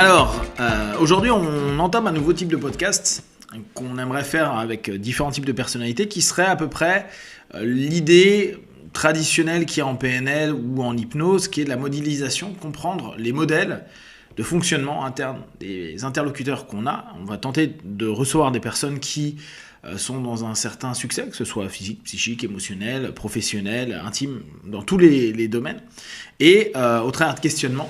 Alors, aujourd'hui, on entame un nouveau type de podcast qu'on aimerait faire avec différents types de personnalités qui serait à peu près l'idée traditionnelle qui est en PNL ou en hypnose, qui est de la modélisation, comprendre les modèles de fonctionnement interne des interlocuteurs qu'on a. On va tenter de recevoir des personnes qui sont dans un certain succès, que ce soit physique, psychique, émotionnel, professionnel, intime, dans tous les domaines. Et au travers de questionnements,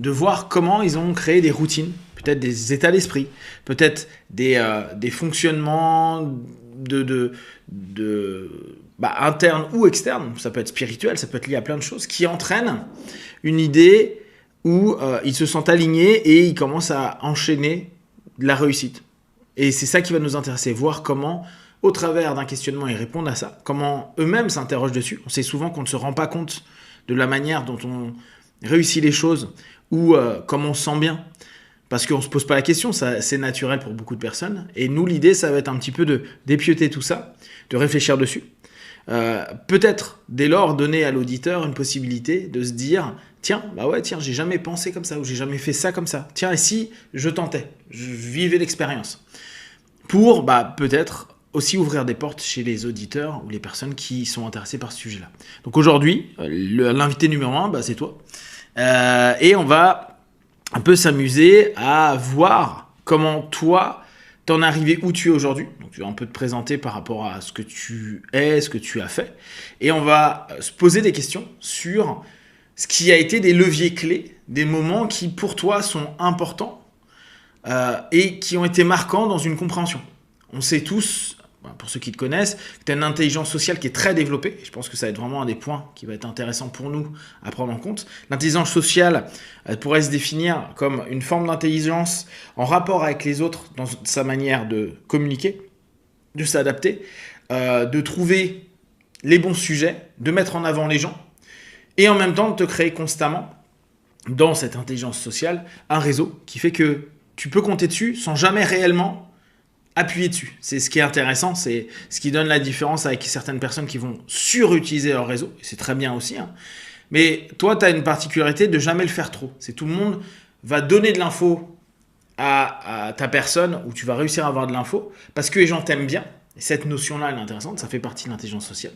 de voir comment ils ont créé des routines, peut-être des états d'esprit, peut-être des fonctionnements internes ou externes, ça peut être spirituel, ça peut être lié à plein de choses, qui entraînent une idée où ils se sentent alignés et ils commencent à enchaîner de la réussite. Et c'est ça qui va nous intéresser, voir comment, au travers d'un questionnement, ils répondent à ça, comment eux-mêmes s'interrogent dessus. On sait souvent qu'on ne se rend pas compte de la manière dont on réussit les choses ou comment on se sent bien, parce qu'on ne se pose pas la question, ça, c'est naturel pour beaucoup de personnes. Et nous, l'idée, ça va être un petit peu d'épieuter tout ça, de réfléchir dessus. Peut-être, dès lors, donner à l'auditeur une possibilité de se dire « Tiens, j'ai jamais pensé comme ça, ou j'ai jamais fait ça comme ça. Tiens, et si je tentais, je vivais l'expérience ?» Pour peut-être aussi ouvrir des portes chez les auditeurs ou les personnes qui sont intéressées par ce sujet-là. Donc aujourd'hui, l'invité numéro 1, c'est toi. Et on va un peu s'amuser à voir comment toi, t'en es arrivé où tu es aujourd'hui. Donc tu vas un peu te présenter par rapport à ce que tu es, ce que tu as fait. Et on va se poser des questions sur ce qui a été des leviers clés, des moments qui pour toi sont importants et qui ont été marquants dans une compréhension. On sait tous, pour ceux qui te connaissent, que tu as une intelligence sociale qui est très développée. Je pense que ça va être vraiment un des points qui va être intéressant pour nous à prendre en compte. L'intelligence sociale, elle pourrait se définir comme une forme d'intelligence en rapport avec les autres dans sa manière de communiquer, de s'adapter, de trouver les bons sujets, de mettre en avant les gens et en même temps de te créer constamment, dans cette intelligence sociale, un réseau qui fait que tu peux compter dessus sans jamais réellement appuyer dessus. C'est ce qui est intéressant, c'est ce qui donne la différence avec certaines personnes qui vont surutiliser leur réseau, et c'est très bien aussi. Mais toi, tu as une particularité de jamais le faire trop. C'est tout le monde va donner de l'info à ta personne, où tu vas réussir à avoir de l'info, parce que les gens t'aiment bien. Et cette notion-là, elle est intéressante, ça fait partie de l'intelligence sociale.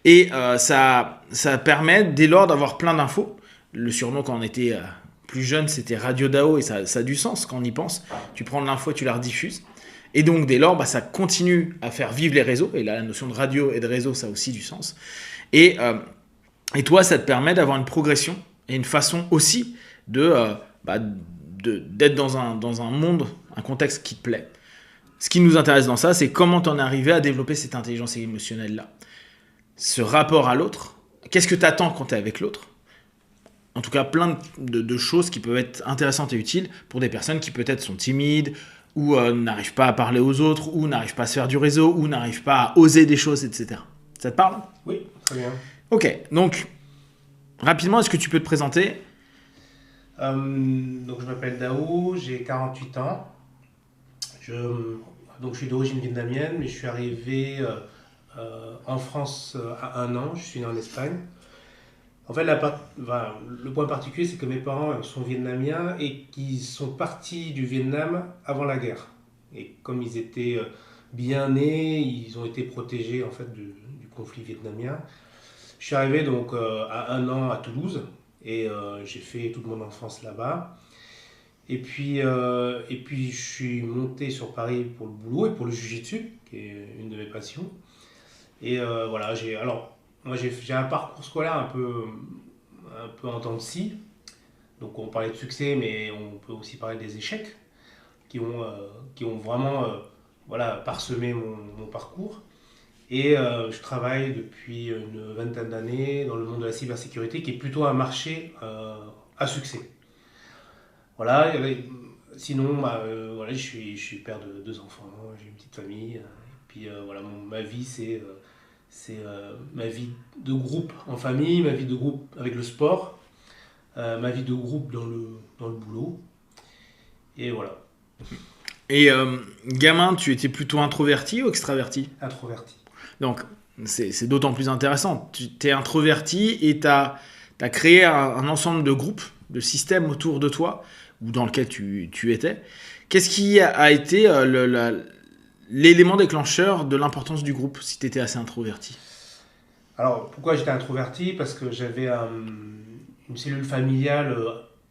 Et ça permet, dès lors, d'avoir plein d'infos. Le surnom, quand on était plus jeune, c'était Radio DAO, et ça a du sens quand on y pense. Tu prends de l'info et tu la rediffuses. Et donc, dès lors, ça continue à faire vivre les réseaux. Et là, la notion de radio et de réseau, ça a aussi du sens. Et toi, ça te permet d'avoir une progression et une façon aussi d'être dans un monde, un contexte qui te plaît. Ce qui nous intéresse dans ça, c'est comment tu en es arrivé à développer cette intelligence émotionnelle-là. Ce rapport à l'autre. Qu'est-ce que tu attends quand tu es avec l'autre ? En tout cas, plein de choses qui peuvent être intéressantes et utiles pour des personnes qui peut-être sont timides, ou n'arrivent pas à parler aux autres, ou n'arrivent pas à se faire du réseau, ou n'arrivent pas à oser des choses, etc. Ça te parle ? Oui, très bien. Ok, donc, rapidement, est-ce que tu peux te présenter ? Donc, je m'appelle Dao, j'ai 48 ans. Donc, je suis d'origine vietnamienne, mais je suis arrivé en France à 1 an. Je suis né en Espagne. En fait, le point particulier, c'est que mes parents sont vietnamiens et qu'ils sont partis du Vietnam avant la guerre. Et comme ils étaient bien nés, ils ont été protégés en fait du conflit vietnamien. Je suis arrivé donc à 1 an à Toulouse et j'ai fait toute mon enfance là-bas. Et puis je suis monté sur Paris pour le boulot et pour le jiu-jitsu, qui est une de mes passions. Et voilà, moi, j'ai un parcours scolaire un peu en temps de scie. Donc, on parlait de succès, mais on peut aussi parler des échecs qui ont vraiment parsemé mon parcours. Et je travaille depuis une vingtaine d'années dans le monde de la cybersécurité, qui est plutôt un marché à succès. Voilà, sinon, je suis père de 2 enfants, j'ai une petite famille. Et puis, ma vie, c'est ma vie de groupe en famille, ma vie de groupe avec le sport, ma vie de groupe dans le boulot. Et voilà. Et gamin, tu étais plutôt introverti ou extraverti ? Introverti. Donc, c'est d'autant plus intéressant. Tu t'es introverti et tu as créé un ensemble de groupes, de systèmes autour de toi, ou dans lequel tu étais. Qu'est-ce qui a été l'élément déclencheur de l'importance du groupe si tu étais assez introverti? Alors, pourquoi j'étais introverti? Parce que j'avais une cellule familiale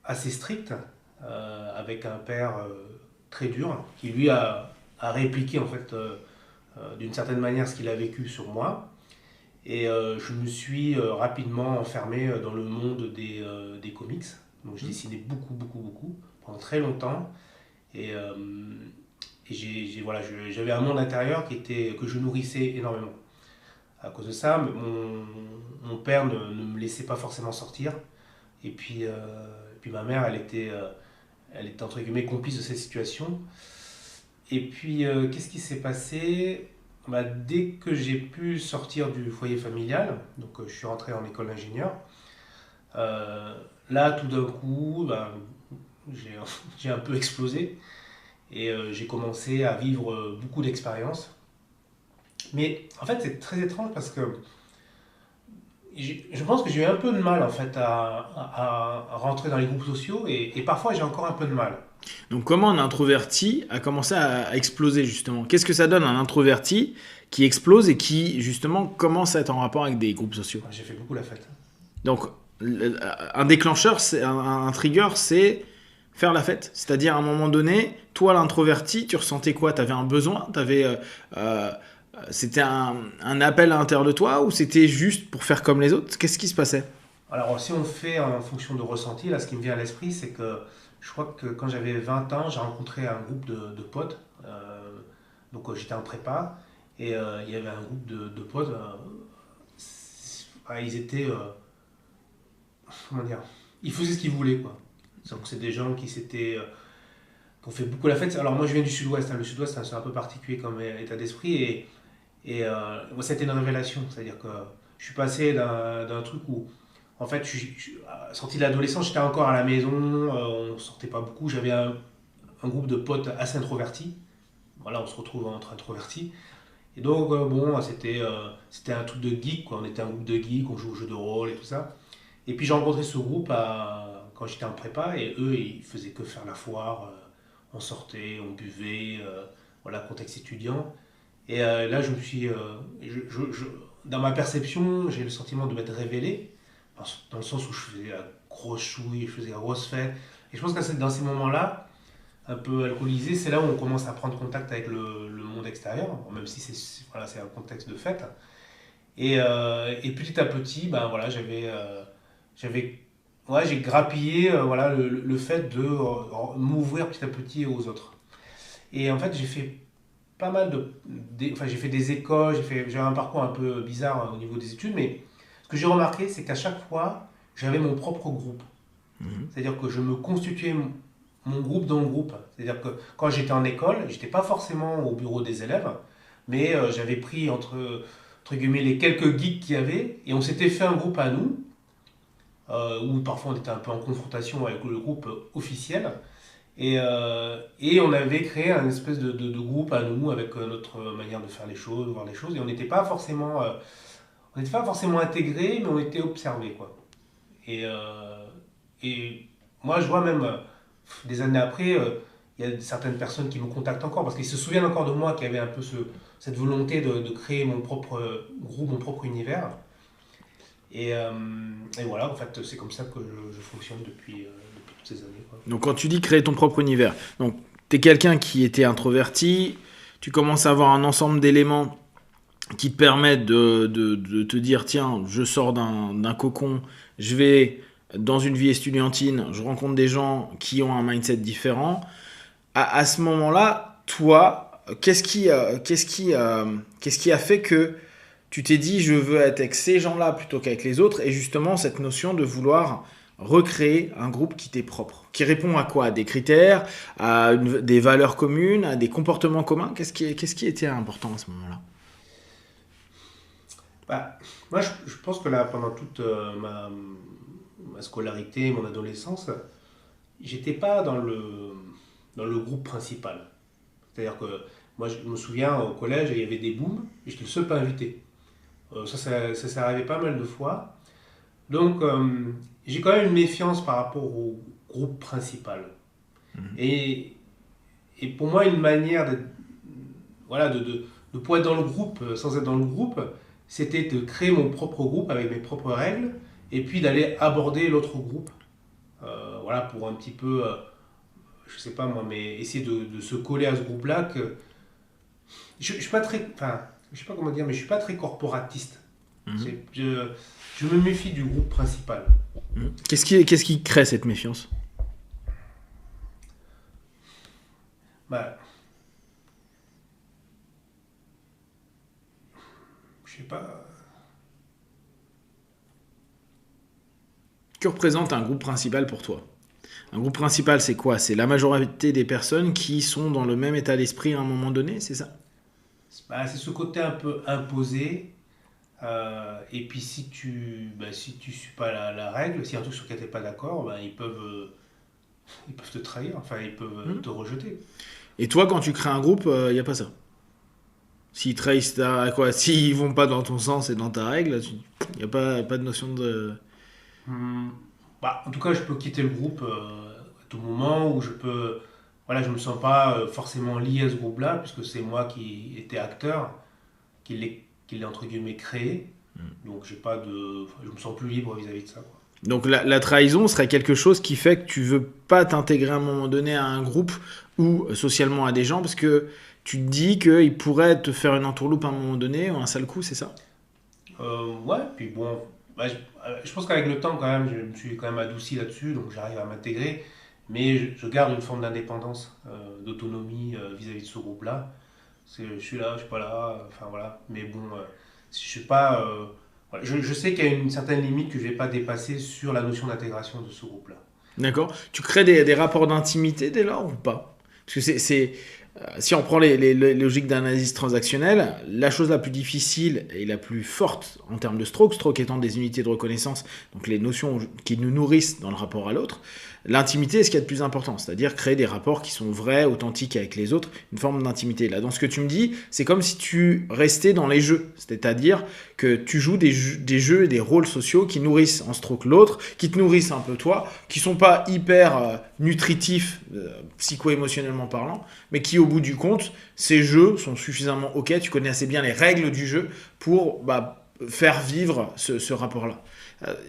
assez stricte, avec un père très dur, qui lui a répliqué en fait d'une certaine manière ce qu'il a vécu sur moi. Et je me suis rapidement enfermé dans le monde des comics. Donc je dessinais beaucoup, beaucoup, beaucoup, pendant très longtemps. Et, voilà, j'avais un monde intérieur que je nourrissais énormément. À cause de ça, mon père ne me laissait pas forcément sortir. Et puis ma mère, elle était entre guillemets complice de cette situation. Et puis, qu'est-ce qui s'est passé? Bah, dès que j'ai pu sortir du foyer familial, donc je suis rentré en école d'ingénieur, euh, là, tout d'un coup, bah, j'ai j'ai un peu explosé et j'ai commencé à vivre beaucoup d'expériences. Mais en fait, c'est très étrange parce que je pense que j'ai eu un peu de mal en fait à rentrer dans les groupes sociaux et parfois j'ai encore un peu de mal. Donc comment un introverti a commencé à exploser justement? Qu'est-ce que ça donne à un introverti qui explose et qui justement commence à être en rapport avec des groupes sociaux? J'ai fait beaucoup la fête. Donc un déclencheur, un trigger, c'est faire la fête. C'est-à-dire à un moment donné, toi l'introverti, tu ressentais quoi? Tu avais un besoin? Euh, C'était un appel à l'intérieur de toi ou c'était juste pour faire comme les autres? Qu'est-ce qui se passait? Alors, si on fait en fonction de ressenti, là, ce qui me vient à l'esprit, c'est que je crois que quand j'avais 20 ans, j'ai rencontré un groupe de potes. Donc, j'étais en prépa et il y avait un groupe de potes. Ils étaient. Comment dire? Ils faisaient ce qu'ils voulaient, quoi. Donc, c'est des gens qui ont fait beaucoup la fête. Alors, moi, je viens du sud-ouest, hein. Le sud-ouest, c'est un peu particulier comme état d'esprit. Et moi, c'était une révélation. C'est-à-dire que je suis passé d'un truc où en fait, sorti de l'adolescence, j'étais encore à la maison, on sortait pas beaucoup. J'avais un groupe de potes assez introvertis. Voilà, on se retrouve entre introvertis. Et donc, bon, c'était un truc de geek, quoi. On était un groupe de geeks, on joue aux jeux de rôle et tout ça. Et puis j'ai rencontré ce groupe quand j'étais en prépa, et eux, ils faisaient que faire la foire. On sortait, on buvait, voilà, contexte étudiant. Et là, je me suis. Dans ma perception, j'ai le sentiment de m'être révélé, dans le sens où je faisais la grosse chouille, je faisais la grosse fête. Et je pense que c'est dans ces moments-là, un peu alcoolisé, c'est là où on commence à prendre contact avec le monde extérieur, même si voilà, c'est un contexte de fête. Et petit à petit, ben voilà, j'avais, ouais, j'ai grappillé voilà, le fait de m'ouvrir petit à petit aux autres. Et en fait, j'ai fait pas mal enfin, j'ai fait des écoles, j'avais un parcours un peu bizarre au niveau des études, mais ce que j'ai remarqué, c'est qu'à chaque fois, j'avais mon propre groupe. Mhm. C'est-à-dire que je me constituais mon groupe dans le groupe. C'est-à-dire que quand j'étais en école, j'étais pas forcément au bureau des élèves, mais j'avais pris entre guillemets les quelques geeks qu'il y avait, et on s'était fait un groupe à nous, où parfois on était un peu en confrontation avec le groupe officiel. Et on avait créé un espèce de groupe à nous avec notre manière de faire les choses, de voir les choses. Et on n'était pas forcément intégrés, mais on était observés, quoi. Et, euh, et moi, je vois même des années après, il y a certaines personnes qui me contactent encore parce qu'ils se souviennent encore de moi qui avait un peu cette volonté de créer mon propre groupe, mon propre univers. Et, euh, et voilà, en fait, c'est comme ça que je fonctionne depuis toutes ces années, quoi. Donc quand tu dis créer ton propre univers, donc tu es quelqu'un qui était introverti, tu commences à avoir un ensemble d'éléments qui te permettent de te dire tiens, je sors d'un cocon, je vais dans une vie estudiantine, je rencontre des gens qui ont un mindset différent. À ce moment-là, toi, qu'est-ce qui a fait que tu t'es dit je veux être avec ces gens-là plutôt qu'avec les autres et justement cette notion de vouloir recréer un groupe qui t'est propre, qui répond à quoi? À des critères, des valeurs communes, à des comportements communs. Qu'est-ce qui était important à ce moment-là? Bah, moi, je pense que là, pendant toute ma scolarité, mon adolescence, j'étais pas dans le groupe principal. C'est-à-dire que moi, je me souviens au collège, il y avait des booms, et j'étais le seul pas invité. Ça s'est arrivé pas mal de fois. Donc, j'ai quand même une méfiance par rapport au groupe principal. Et, et pour moi, une manière voilà, de pouvoir être dans le groupe sans être dans le groupe, c'était de créer mon propre groupe avec mes propres règles et puis d'aller aborder l'autre groupe. Voilà, pour un petit peu, je sais pas moi, mais essayer de se coller à ce groupe-là. Je suis pas très, enfin, je sais pas comment dire, mais je suis pas très corporatiste. Mhm. Je me méfie du groupe principal. Qu'est-ce qui crée cette méfiance? Bah, je sais pas. Que représente un groupe principal pour toi? Un groupe principal, c'est quoi? C'est la majorité des personnes qui sont dans le même état d'esprit à un moment donné, c'est ça? C'est ce côté un peu imposé. Et puis si tu suis pas la règle, s'il y a un truc sur lequel tu n'es pas d'accord, ils peuvent te trahir, enfin ils peuvent Mhm. te rejeter. Et toi, quand tu crées un groupe, il n'y a pas ça. S'ils trahissent quoi, s'ils vont pas dans ton sens et dans ta règle, il n'y a pas de notion de. Hmm. En tout cas, je peux quitter le groupe à tout moment, ou voilà, je me sens pas forcément lié à ce groupe-là, puisque c'est moi qui étais acteur, qui l'ai entre guillemets créé. Donc j'ai pas de, enfin, je me sens plus libre vis-à-vis de ça, quoi. Donc la trahison serait quelque chose qui fait que tu veux pas t'intégrer à un moment donné à un groupe ou socialement à des gens parce que tu te dis qu'ils pourraient te faire une entourloupe à un moment donné ou un sale coup, c'est ça? Ouais, puis bon, je pense qu'avec le temps, quand même, je me suis quand même adouci là-dessus, donc j'arrive à m'intégrer, mais je garde une forme d'indépendance, d'autonomie vis-à-vis de ce groupe-là. Je suis là, je suis pas là, enfin voilà. Mais bon, je suis pas. Voilà, je sais qu'il y a une certaine limite que je vais pas dépasser sur la notion d'intégration de ce groupe-là. D'accord. Tu crées des rapports d'intimité dès lors ou pas? Parce que si on prend les logiques d'analyse transactionnelle, la chose la plus difficile et la plus forte en termes de stroke étant des unités de reconnaissance, donc les notions qui nous nourrissent dans le rapport à l'autre, l'intimité est ce qu'il y a de plus important, c'est-à-dire créer des rapports qui sont vrais, authentiques avec les autres, une forme d'intimité. Là, dans ce que tu me dis, c'est comme si tu restais dans les jeux, c'est-à-dire que tu joues des jeux et des rôles sociaux qui nourrissent en stroke l'autre, qui te nourrissent un peu toi, qui sont pas hyper nutritifs psycho-émotionnellement parlant, mais qui au bout du compte, ces jeux sont suffisamment ok, tu connais assez bien les règles du jeu pour faire vivre ce rapport-là.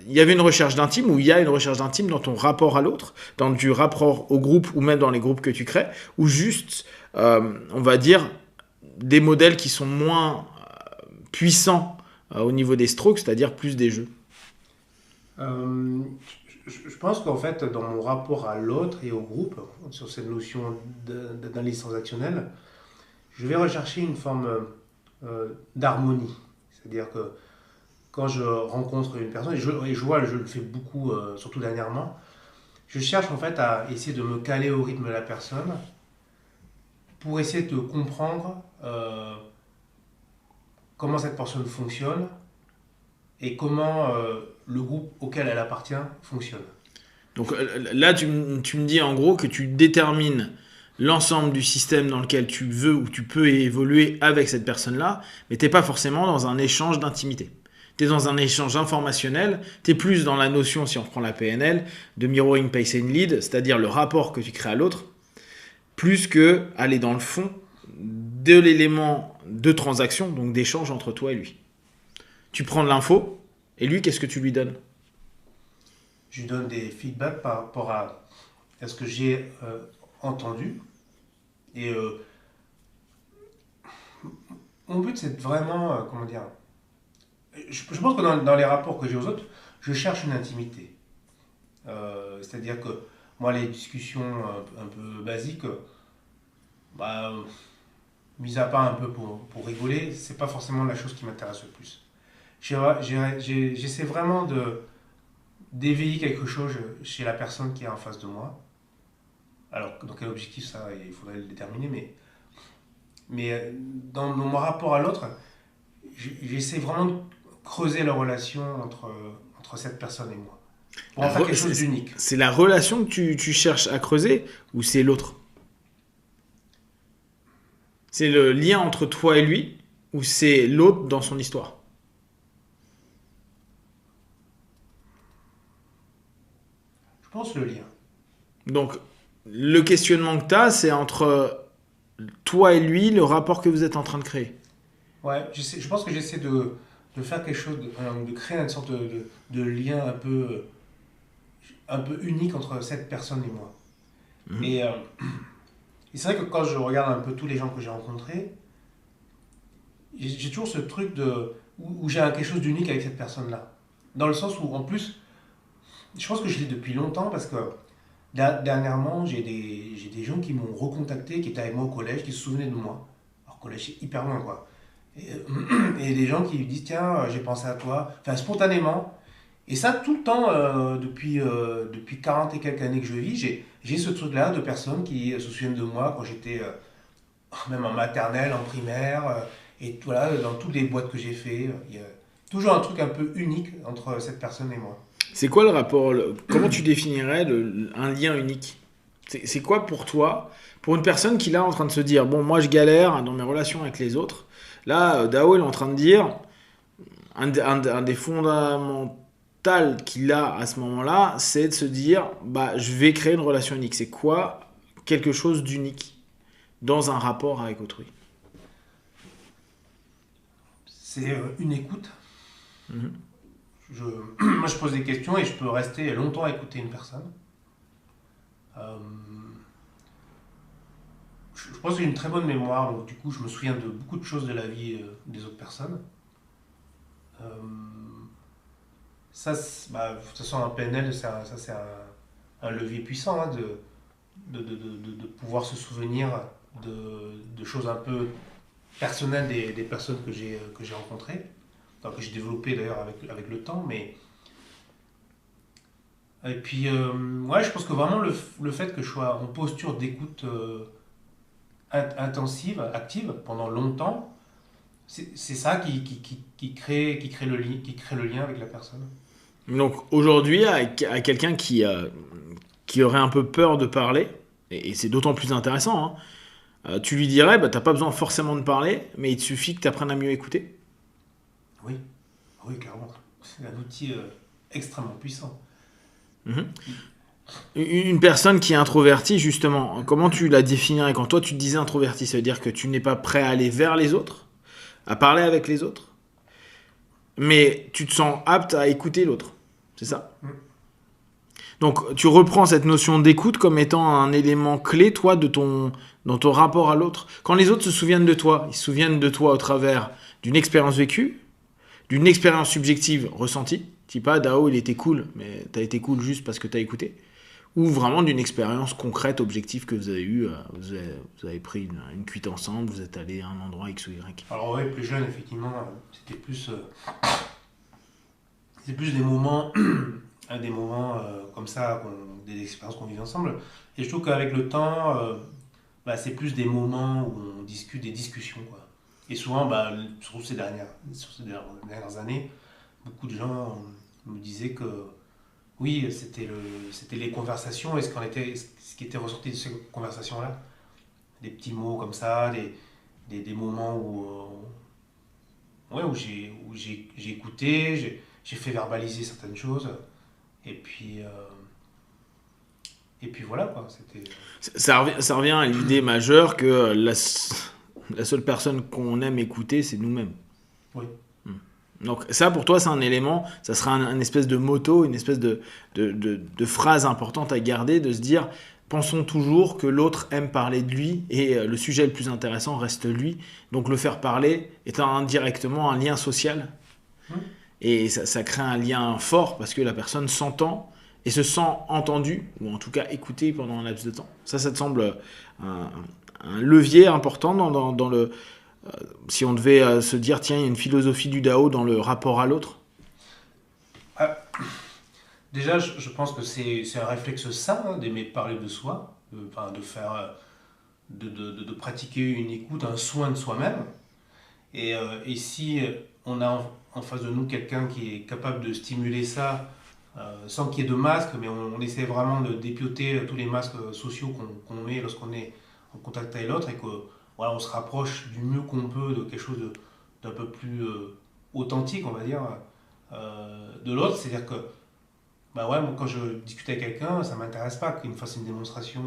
Il y avait une recherche d'intime ou il y a une recherche d'intime dans ton rapport à l'autre, dans du rapport au groupe ou même dans les groupes que tu crées, ou juste, on va dire, des modèles qui sont moins puissants au niveau des strokes, c'est-à-dire plus des jeux. Euh, je pense qu'en fait, dans mon rapport à l'autre et au groupe, sur cette notion d'analyse transactionnelle, je vais rechercher une forme d'harmonie. C'est-à-dire que quand je rencontre une personne, et je vois, je le fais beaucoup, surtout dernièrement, je cherche en fait à essayer de me caler au rythme de la personne pour essayer de comprendre comment cette personne fonctionne et comment le groupe auquel elle appartient fonctionne. Donc là, tu me dis en gros que tu détermines l'ensemble du système dans lequel tu veux ou tu peux évoluer avec cette personne-là, mais t'es pas forcément dans un échange d'intimité. Tu es dans un échange informationnel, tu es plus dans la notion, si on reprend la PNL, de mirroring pace and lead, c'est-à-dire le rapport que tu crées à l'autre, plus que aller dans le fond de l'élément de transaction, donc d'échange entre toi et lui. Tu prends de l'info, et lui, qu'est-ce que tu lui donnes? Je lui donne des feedbacks par rapport à ce que j'ai entendu. Et mon but, c'est vraiment, comment dire, je pense que dans les rapports que j'ai aux autres, je cherche une intimité. C'est-à-dire que moi, les discussions un peu basiques, bah, mis à part un peu pour rigoler, c'est pas forcément la chose qui m'intéresse le plus. J'essaie vraiment d'éveiller quelque chose chez la personne qui est en face de moi. Alors, dans quel objectif ça, il faudrait le déterminer, mais dans mon rapport à l'autre, j'essaie vraiment de creuser la relation entre cette personne et moi, pour en faire quelque chose d'unique. C'est la relation que tu cherches à creuser ou c'est l'autre? C'est le lien entre toi et lui ou c'est l'autre dans son histoire? Je pense le lien. Donc, le questionnement que tu as, c'est entre toi et lui, le rapport que vous êtes en train de créer. Ouais, je pense que j'essaie de faire quelque chose, de créer une sorte de lien un peu unique entre cette personne et moi. Mhm. Et, et c'est vrai que quand je regarde un peu tous les gens que j'ai rencontrés, j'ai toujours ce truc où j'ai quelque chose d'unique avec cette personne-là. Dans le sens où, en plus, je pense que je l'ai depuis longtemps parce que dernièrement, j'ai des gens qui m'ont recontacté, qui étaient avec moi au collège, qui se souvenaient de moi. Alors, collège, c'est hyper loin, quoi. Et des gens qui me disent, tiens, j'ai pensé à toi, enfin, spontanément. Et ça, tout le temps, depuis 40 et quelques années que je vis, j'ai ce truc-là de personnes qui se souviennent de moi quand j'étais même en maternelle, en primaire, et voilà, dans toutes les boîtes que j'ai fait. Il y a toujours un truc un peu unique entre cette personne et moi. C'est quoi le rapport comment tu définirais un lien unique? C'est quoi pour toi, pour une personne qui est là en train de se dire, bon, moi je galère dans mes relations avec les autres. Là, Dao il est en train de dire, un des fondamentaux qu'il a à ce moment-là, c'est de se dire, bah, je vais créer une relation unique. C'est quoi quelque chose d'unique dans un rapport avec autrui? C'est une écoute. Mhm. Moi, je pose des questions et je peux rester longtemps à écouter une personne. Euh, je pense que j'ai une très bonne mémoire, donc du coup, je me souviens de beaucoup de choses de la vie des autres personnes. Euh, de toute façon, un PNL, ça, c'est un levier puissant hein, de pouvoir se souvenir de choses un peu personnelles des personnes que j'ai rencontrées, que j'ai développées d'ailleurs avec le temps. Et puis, ouais, je pense que vraiment le fait que je sois en posture d'écoute intensive, active, pendant longtemps, c'est ça qui crée qui crée le lien avec la personne. Donc aujourd'hui, à quelqu'un qui aurait un peu peur de parler, et c'est d'autant plus intéressant, hein, tu lui dirais, bah, t'as pas besoin forcément de parler, mais il te suffit que tu apprennes à mieux écouter. Oui, oui, clairement. C'est un outil extrêmement puissant. Mhm. Une personne qui est introvertie, justement, comment tu la définirais? Quand toi tu te disais introverti, ça veut dire que tu n'es pas prêt à aller vers les autres, à parler avec les autres, mais tu te sens apte à écouter l'autre. C'est ça? Mm. Donc tu reprends cette notion d'écoute comme étant un élément clé, toi, dans ton rapport à l'autre. Quand les autres se souviennent de toi, ils se souviennent de toi au travers d'une expérience vécue, d'une expérience subjective ressentie. Dis pas, Dao, il était cool, mais t'as été cool juste parce que t'as écouté. Ou vraiment d'une expérience concrète, objective que vous avez eue. Vous avez pris une cuite ensemble, vous êtes allé à un endroit X ou Y. Alors ouais, plus jeune, effectivement, c'était plus des moments comme ça, des expériences qu'on vit ensemble. Et je trouve qu'avec le temps, c'est plus des moments où on discute des discussions, quoi. Et souvent, je trouve sur ces dernières années, beaucoup de gens me disaient que oui, c'était les conversations et ce qui était ressorti de ces conversations-là. Des petits mots comme ça, des moments j'ai écouté, j'ai fait verbaliser certaines choses. Et puis, euh, et puis voilà quoi. Ça revient à l'idée majeure que la seule personne qu'on aime écouter, c'est nous-mêmes. Oui. Donc ça, pour toi, c'est un élément, ça sera un espèce de motto, une espèce de phrase importante à garder, de se dire, pensons toujours que l'autre aime parler de lui et le sujet le plus intéressant reste lui. Donc le faire parler est indirectement un lien social Hum. et ça crée un lien fort parce que la personne s'entend et se sent entendue, ou en tout cas écoutée pendant un laps de temps. Ça te semble un, un levier important dans le, si on devait se dire, tiens, il y a une philosophie du Dao dans le rapport à l'autre. Ah, déjà, je pense que c'est un réflexe sain hein, d'aimer parler de soi, de faire, de pratiquer une écoute, un soin de soi-même. Et si on a en face de nous quelqu'un qui est capable de stimuler ça sans qu'il y ait de masque, mais on essaie vraiment de dépioter tous les masques sociaux qu'on met lorsqu'on est en contact avec l'autre et que voilà, on se rapproche du mieux qu'on peut de quelque chose d'un peu plus authentique, on va dire, de l'autre. C'est-à-dire que Bah ouais, moi, quand je discute avec quelqu'un, ça m'intéresse pas qu'il me fasse une démonstration,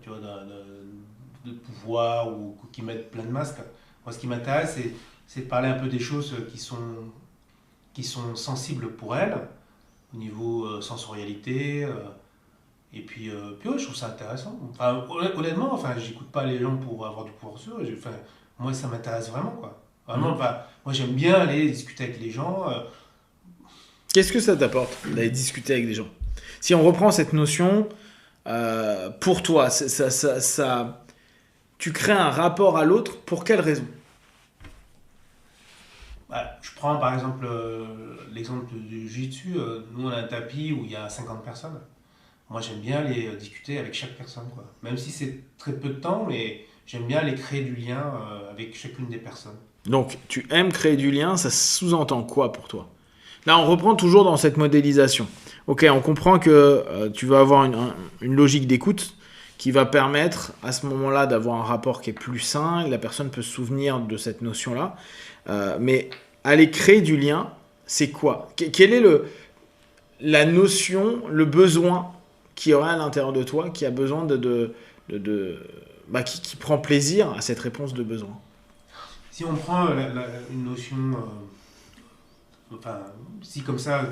tu vois, de pouvoir ou qu'il mette plein de masques. Moi, ce qui m'intéresse, c'est de parler un peu des choses qui sont sensibles pour elle, au niveau sensorialité. Et puis ouais, je trouve ça intéressant. Enfin, honnêtement, enfin, j'écoute pas les gens pour avoir du pouvoir sur eux. Enfin, moi, ça m'intéresse vraiment, quoi. Vraiment, Mhm. enfin, moi, j'aime bien aller discuter avec les gens. Qu'est-ce que ça t'apporte d'aller discuter avec des gens? Si on reprend cette notion, pour toi, tu crées un rapport à l'autre pour quelle raison? Bah, je prends par exemple l'exemple du Jiu-Jitsu. Nous, on a un tapis où il y a 50 personnes. Moi, j'aime bien aller discuter avec chaque personne, quoi. Même si c'est très peu de temps, mais j'aime bien aller créer du lien avec chacune des personnes. Donc, tu aimes créer du lien, ça sous-entend quoi pour toi? Là, on reprend toujours dans cette modélisation. Ok, on comprend que tu vas avoir une logique d'écoute qui va permettre à ce moment-là d'avoir un rapport qui est plus sain, et la personne peut se souvenir de cette notion-là. Mais aller créer du lien, c'est quoi? Quelle est la notion, le besoin qui aurait à l'intérieur de toi, qui a besoin qui prend plaisir à cette réponse de besoin? Si on prend une notion, enfin, si comme ça,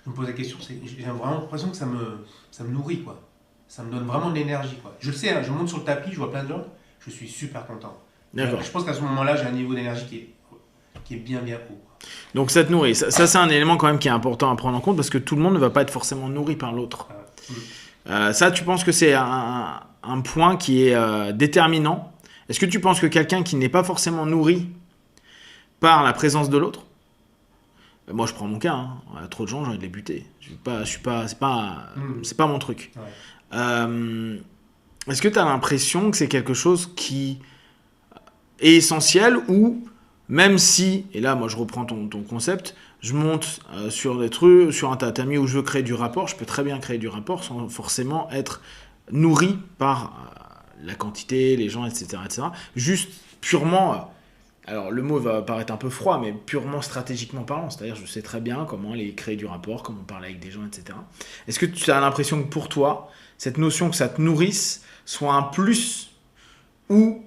je me pose la question, j'ai vraiment l'impression que ça me nourrit, quoi. Ça me donne vraiment de l'énergie, quoi. Je le sais, hein, je monte sur le tapis, je vois plein de gens, je suis super content. D'accord. Je pense qu'à ce moment-là, j'ai un niveau d'énergie qui est bien, bien haut, quoi. Donc ça te nourrit. Ça, c'est un élément quand même qui est important à prendre en compte parce que tout le monde ne va pas être forcément nourri par l'autre. Voilà. Mm. Ça, tu penses que c'est un point qui est déterminant? Est-ce que tu penses que quelqu'un qui n'est pas forcément nourri par la présence de l'autre, moi je prends mon cas, hein. Il y a trop de gens, j'ai envie de les buter. Mm. C'est pas mon truc. Ouais. Euh, Est-ce que tu as l'impression que c'est quelque chose qui est essentiel ou même si, et là moi je reprends ton concept, je monte sur des trucs, sur un tatami où je veux créer du rapport, je peux très bien créer du rapport sans forcément être nourri par la quantité, les gens, etc. etc. Juste purement, alors le mot va paraître un peu froid, mais purement stratégiquement parlant, c'est-à-dire je sais très bien comment aller créer du rapport, comment parler avec des gens, etc. Est-ce que tu as l'impression que pour toi, cette notion que ça te nourrisse soit un plus ou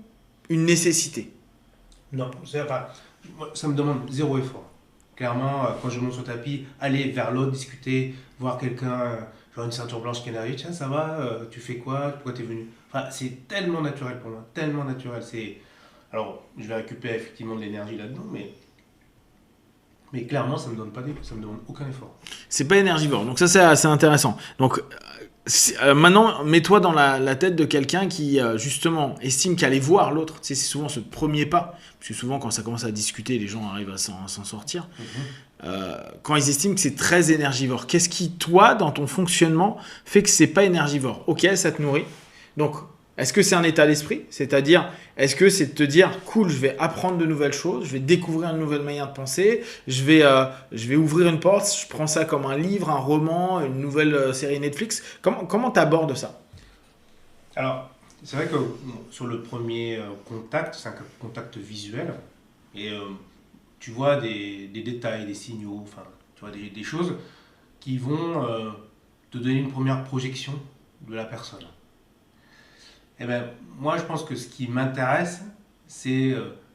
une nécessité? Non, enfin, moi, ça me demande zéro effort. Clairement, quand je monte sur le tapis, aller vers l'autre, discuter, voir quelqu'un, genre une ceinture blanche qui arrive, tiens, ça va, tu fais quoi, pourquoi t'es venu? Enfin, c'est tellement naturel pour moi, tellement naturel. Alors, je vais récupérer effectivement de l'énergie là-dedans, mais clairement, ça me demande aucun effort. C'est pas énergivore. Donc ça, c'est assez intéressant. Donc maintenant, mets-toi dans la tête de quelqu'un qui, justement, estime qu'aller voir l'autre, tu sais, c'est souvent ce premier pas. Parce que souvent, quand ça commence à discuter, les gens arrivent à s'en sortir. Mhm. Quand ils estiment que c'est très énergivore, qu'est-ce qui, toi, dans ton fonctionnement, fait que c'est pas énergivore? Ok, ça te nourrit. Donc, est-ce que c'est un état d'esprit? C'est-à-dire, est-ce que c'est de te dire, cool, je vais apprendre de nouvelles choses, je vais découvrir une nouvelle manière de penser, je vais ouvrir une porte, je prends ça comme un livre, un roman, une nouvelle série Netflix. Comment t'abordes ça? Alors, c'est vrai que bon, sur le premier contact, c'est un contact visuel, et tu vois des détails, des signaux, enfin, tu vois des choses qui vont te donner une première projection de la personne. Eh ben, moi, je pense que ce qui m'intéresse, c'est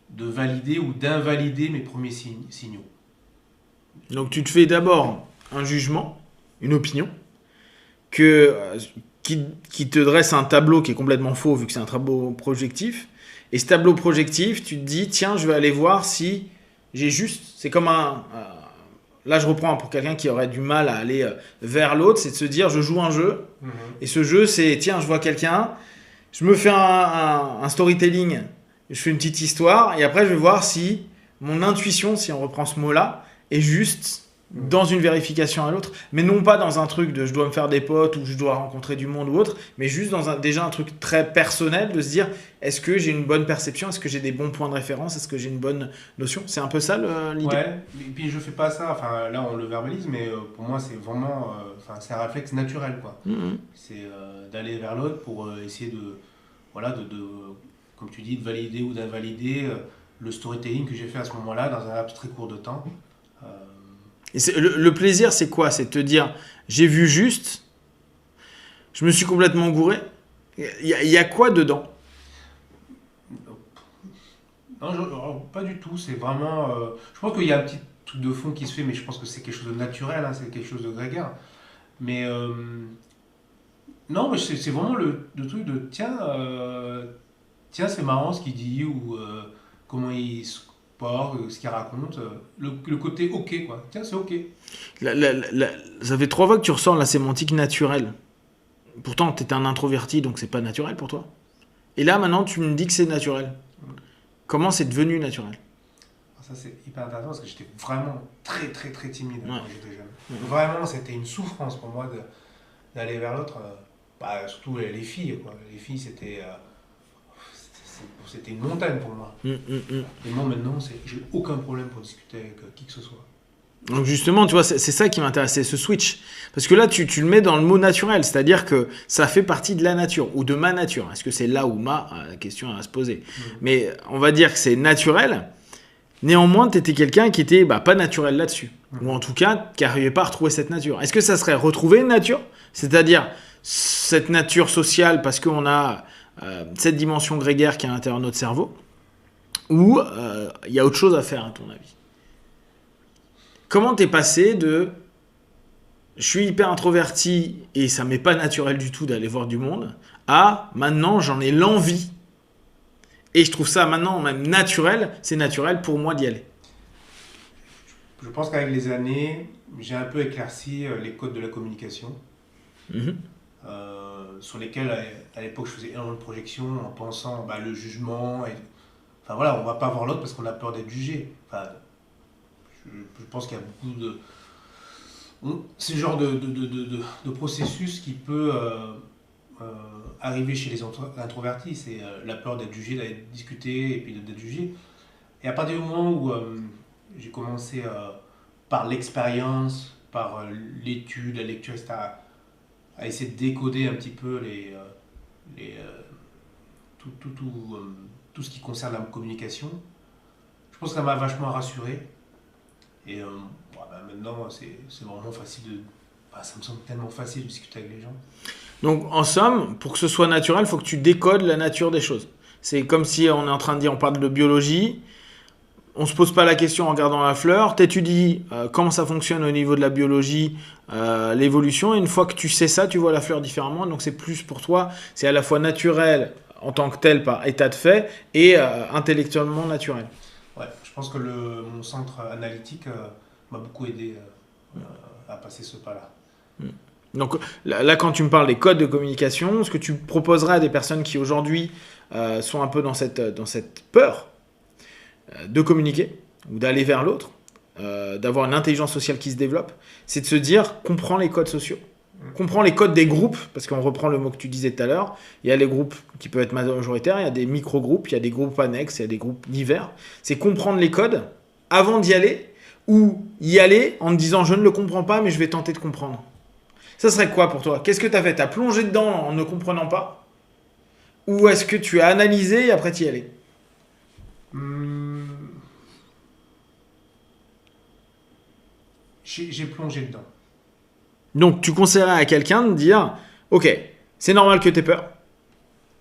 de valider ou d'invalider mes premiers signaux. Donc, tu te fais d'abord un jugement, une opinion, que, qui te dresse un tableau qui est complètement faux vu que c'est un tableau projectif. Et ce tableau projectif, tu te dis, tiens, je vais aller voir si j'ai juste. C'est comme un. Là, je reprends pour quelqu'un qui aurait du mal à aller vers l'autre, c'est de se dire, je joue un jeu. Mhm. Et ce jeu, c'est, tiens, je vois quelqu'un, je me fais un storytelling, je fais une petite histoire, et après, je vais voir si mon intuition, si on reprend ce mot-là, est juste Mhm. dans une vérification à l'autre, mais non pas dans un truc de je dois me faire des potes ou je dois rencontrer du monde ou autre, mais juste dans déjà un truc très personnel de se dire est-ce que j'ai une bonne perception, est-ce que j'ai des bons points de référence, est-ce que j'ai une bonne notion. C'est un peu ça l'idée. Ouais, et puis je fais pas ça, enfin là on le verbalise, mais pour moi c'est vraiment, enfin c'est un réflexe naturel quoi. Mhm. C'est d'aller vers l'autre pour essayer voilà, comme tu dis, de valider ou d'invalider le storytelling que j'ai fait à ce moment-là dans un laps très court de temps. Euh, Et le plaisir, c'est quoi? C'est de te dire, j'ai vu juste, je me suis complètement gouré. Il y a quoi dedans? Non, pas du tout. C'est vraiment. Je pense qu'il y a un petit truc de fond qui se fait, mais je pense que c'est quelque chose de naturel, hein, c'est quelque chose de grégaire. Mais non, mais c'est vraiment le truc de tiens, c'est marrant ce qu'il dit ou comment il se porte, ce qu'il raconte. Le côté ok, quoi. Tiens, c'est ok. Ça fait 3 fois que tu ressens la sémantique naturelle. Pourtant, tu es un introverti, donc c'est pas naturel pour toi. Et là, maintenant, tu me dis que c'est naturel. Comment c'est devenu naturel? Ça, c'est hyper intéressant parce que j'étais vraiment très, très, très timide Ouais. quand j'étais jeune. Vraiment, c'était une souffrance pour moi d'aller vers l'autre. Bah, surtout les filles, quoi. Les filles, c'était une montagne pour moi. Et moi, maintenant, j'ai aucun problème pour discuter avec qui que ce soit. Donc justement, tu vois, c'est ça qui m'intéressait, ce switch. Parce que là, tu le mets dans le mot naturel, c'est-à-dire que ça fait partie de la nature, ou de ma nature. Est-ce que c'est là ou ma? La question à se poser. Mais on va dire que c'est naturel. Néanmoins, tu étais quelqu'un qui était pas naturel là-dessus. Ou en tout cas, qui n'arrivait pas à retrouver cette nature. Est-ce que ça serait retrouver une nature? C'est-à-dire cette nature sociale parce qu'on a cette dimension grégaire qui est à l'intérieur de notre cerveau? Ou il y a autre chose à faire, à ton avis? Comment t'es passé de je suis hyper introverti et ça m'est pas naturel du tout d'aller voir du monde à maintenant j'en ai l'envie et je trouve ça maintenant même naturel, c'est naturel pour moi d'y aller. Je pense qu'avec les années, j'ai un peu éclairci les codes de la communication, Mhm. sur lesquels, à l'époque, je faisais énormément de projections en pensant le jugement. Enfin voilà, on va pas voir l'autre parce qu'on a peur d'être jugé. Enfin, je pense qu'il y a beaucoup de. C'est le genre de processus qui peut arriver chez les introvertis. C'est la peur d'être jugé, d'être discuté et puis d'être jugé. Et à partir du moment où j'ai commencé par l'expérience, par l'étude, la lecture, etc., à essayer de décoder un petit peu tout ce qui concerne la communication, je pense que ça m'a vachement rassuré. Et maintenant, c'est vraiment facile de. Ça me semble tellement facile de discuter avec les gens. Donc en somme, pour que ce soit naturel, il faut que tu décodes la nature des choses. C'est comme si on est en train de dire, on parle de biologie, on se pose pas la question en regardant la fleur, t'étudies comment ça fonctionne au niveau de la biologie, l'évolution, et une fois que tu sais ça, tu vois la fleur différemment, donc c'est plus pour toi, c'est à la fois naturel en tant que tel par état de fait, et intellectuellement naturel. Ouais, je pense que mon centre analytique m'a beaucoup aidé à passer ce pas-là. Donc là, quand tu me parles des codes de communication, ce que tu proposerais à des personnes qui aujourd'hui sont un peu dans cette peur de communiquer ou d'aller vers l'autre, d'avoir une intelligence sociale qui se développe, c'est de se dire, comprends les codes sociaux, comprends les codes des groupes, parce qu'on reprend le mot que tu disais tout à l'heure, il y a les groupes qui peuvent être majoritaires, il y a des micro-groupes, il y a des groupes annexes, il y a des groupes divers. C'est comprendre les codes avant d'y aller, ou y aller en te disant, je ne le comprends pas, mais je vais tenter de comprendre. Ça serait quoi pour toi? Qu'est-ce que tu as fait? Tu as plongé dedans en ne comprenant pas? Ou est-ce que tu as analysé et après t'y aller? J'ai plongé dedans. Donc tu conseillerais à quelqu'un de dire, ok, c'est normal que tu aies peur.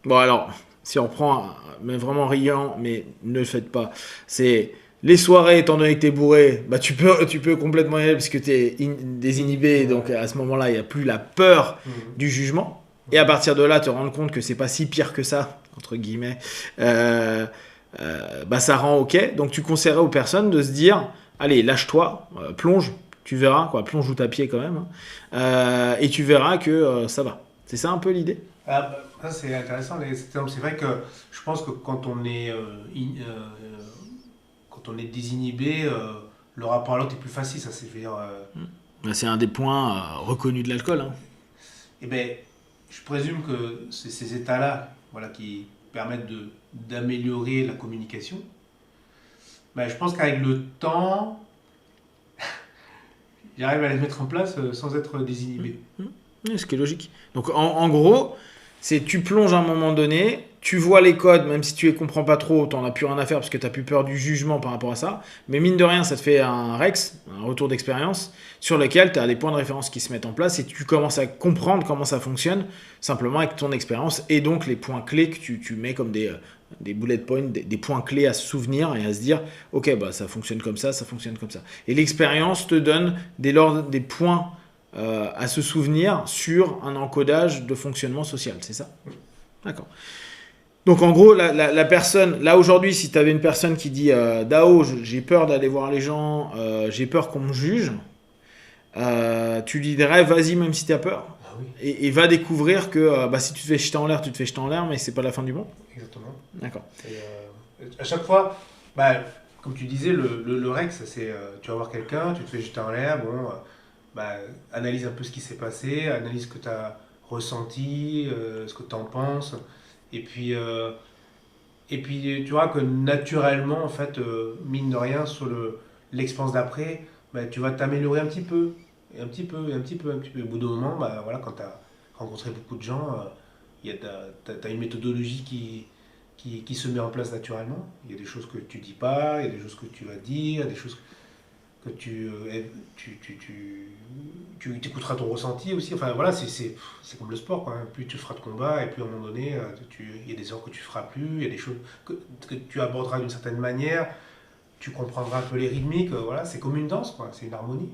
Bon alors, si on prend, mais vraiment riant, mais ne le faites pas, c'est les soirées, étant donné que tu es bourré, tu peux complètement y aller parce que tu es désinhibé, donc à ce moment-là, il n'y a plus la peur du jugement. Et à partir de là, te rendre compte que c'est pas si pire que ça, entre guillemets, ça rend ok. Donc tu conseillerais aux personnes de se dire, allez, lâche-toi, plonge, tu verras, quoi, plonge ou ta pied quand même, et tu verras que ça va. C'est ça un peu l'idée? Ça, c'est intéressant. C'est vrai que je pense que quand on est désinhibé, le rapport à l'autre est plus facile, ça c'est je veux dire. C'est un des points reconnus de l'alcool. Hein. Eh ben, je présume que c'est ces états-là, voilà, qui permettent d'améliorer la communication. Je pense qu'avec le temps, j'arrive à les mettre en place sans être désinhibé. Oui, ce qui est logique. Donc en gros, c'est tu plonges à un moment donné, tu vois les codes, même si tu les comprends pas trop, t'en as plus rien à faire parce que t'as plus peur du jugement par rapport à ça. Mais mine de rien, ça te fait un Rex, un retour d'expérience, sur lequel tu as des points de référence qui se mettent en place et tu commences à comprendre comment ça fonctionne, simplement avec ton expérience et donc les points clés que tu mets comme des bullet points, des points clés à se souvenir et à se dire, ok, bah ça fonctionne comme ça fonctionne comme ça. Et l'expérience te donne dès lors des points à se souvenir sur un encodage de fonctionnement social, c'est ça? D'accord. Donc en gros, la personne, là aujourd'hui, si tu avais une personne qui dit Dao, j'ai peur d'aller voir les gens, j'ai peur qu'on me juge, tu lui dirais vas-y même si tu as peur. Ah oui, Et va découvrir que bah, si tu te fais jeter en l'air, tu te fais jeter en l'air, mais c'est pas la fin du monde. exactement. D'accord. À chaque fois, bah, comme tu disais, le Rex, c'est tu vas voir quelqu'un, tu te fais jeter en l'air, bon, bah, analyse un peu ce qui s'est passé, analyse ce que tu as ressenti, ce que tu en penses, et puis, euh, et puis tu vois que naturellement, en fait, mine de rien, sur l'expérience d'après, bah, tu vas t'améliorer un petit peu, et un petit peu, et un petit peu, un petit peu. Au bout d'un moment, bah, voilà, quand tu as rencontré beaucoup de gens, t'as une méthodologie qui se met en place naturellement. Il y a des choses que tu dis pas, il y a des choses que tu vas dire, il y a des choses que tu écouteras ton ressenti aussi. Enfin voilà, c'est comme le sport, quoi, hein. Plus tu feras de combat, et plus à un moment donné, il y a des heures que tu feras plus, il y a des choses que tu aborderas d'une certaine manière, tu comprendras un peu les rythmiques. Voilà, c'est comme une danse, quoi, c'est une harmonie.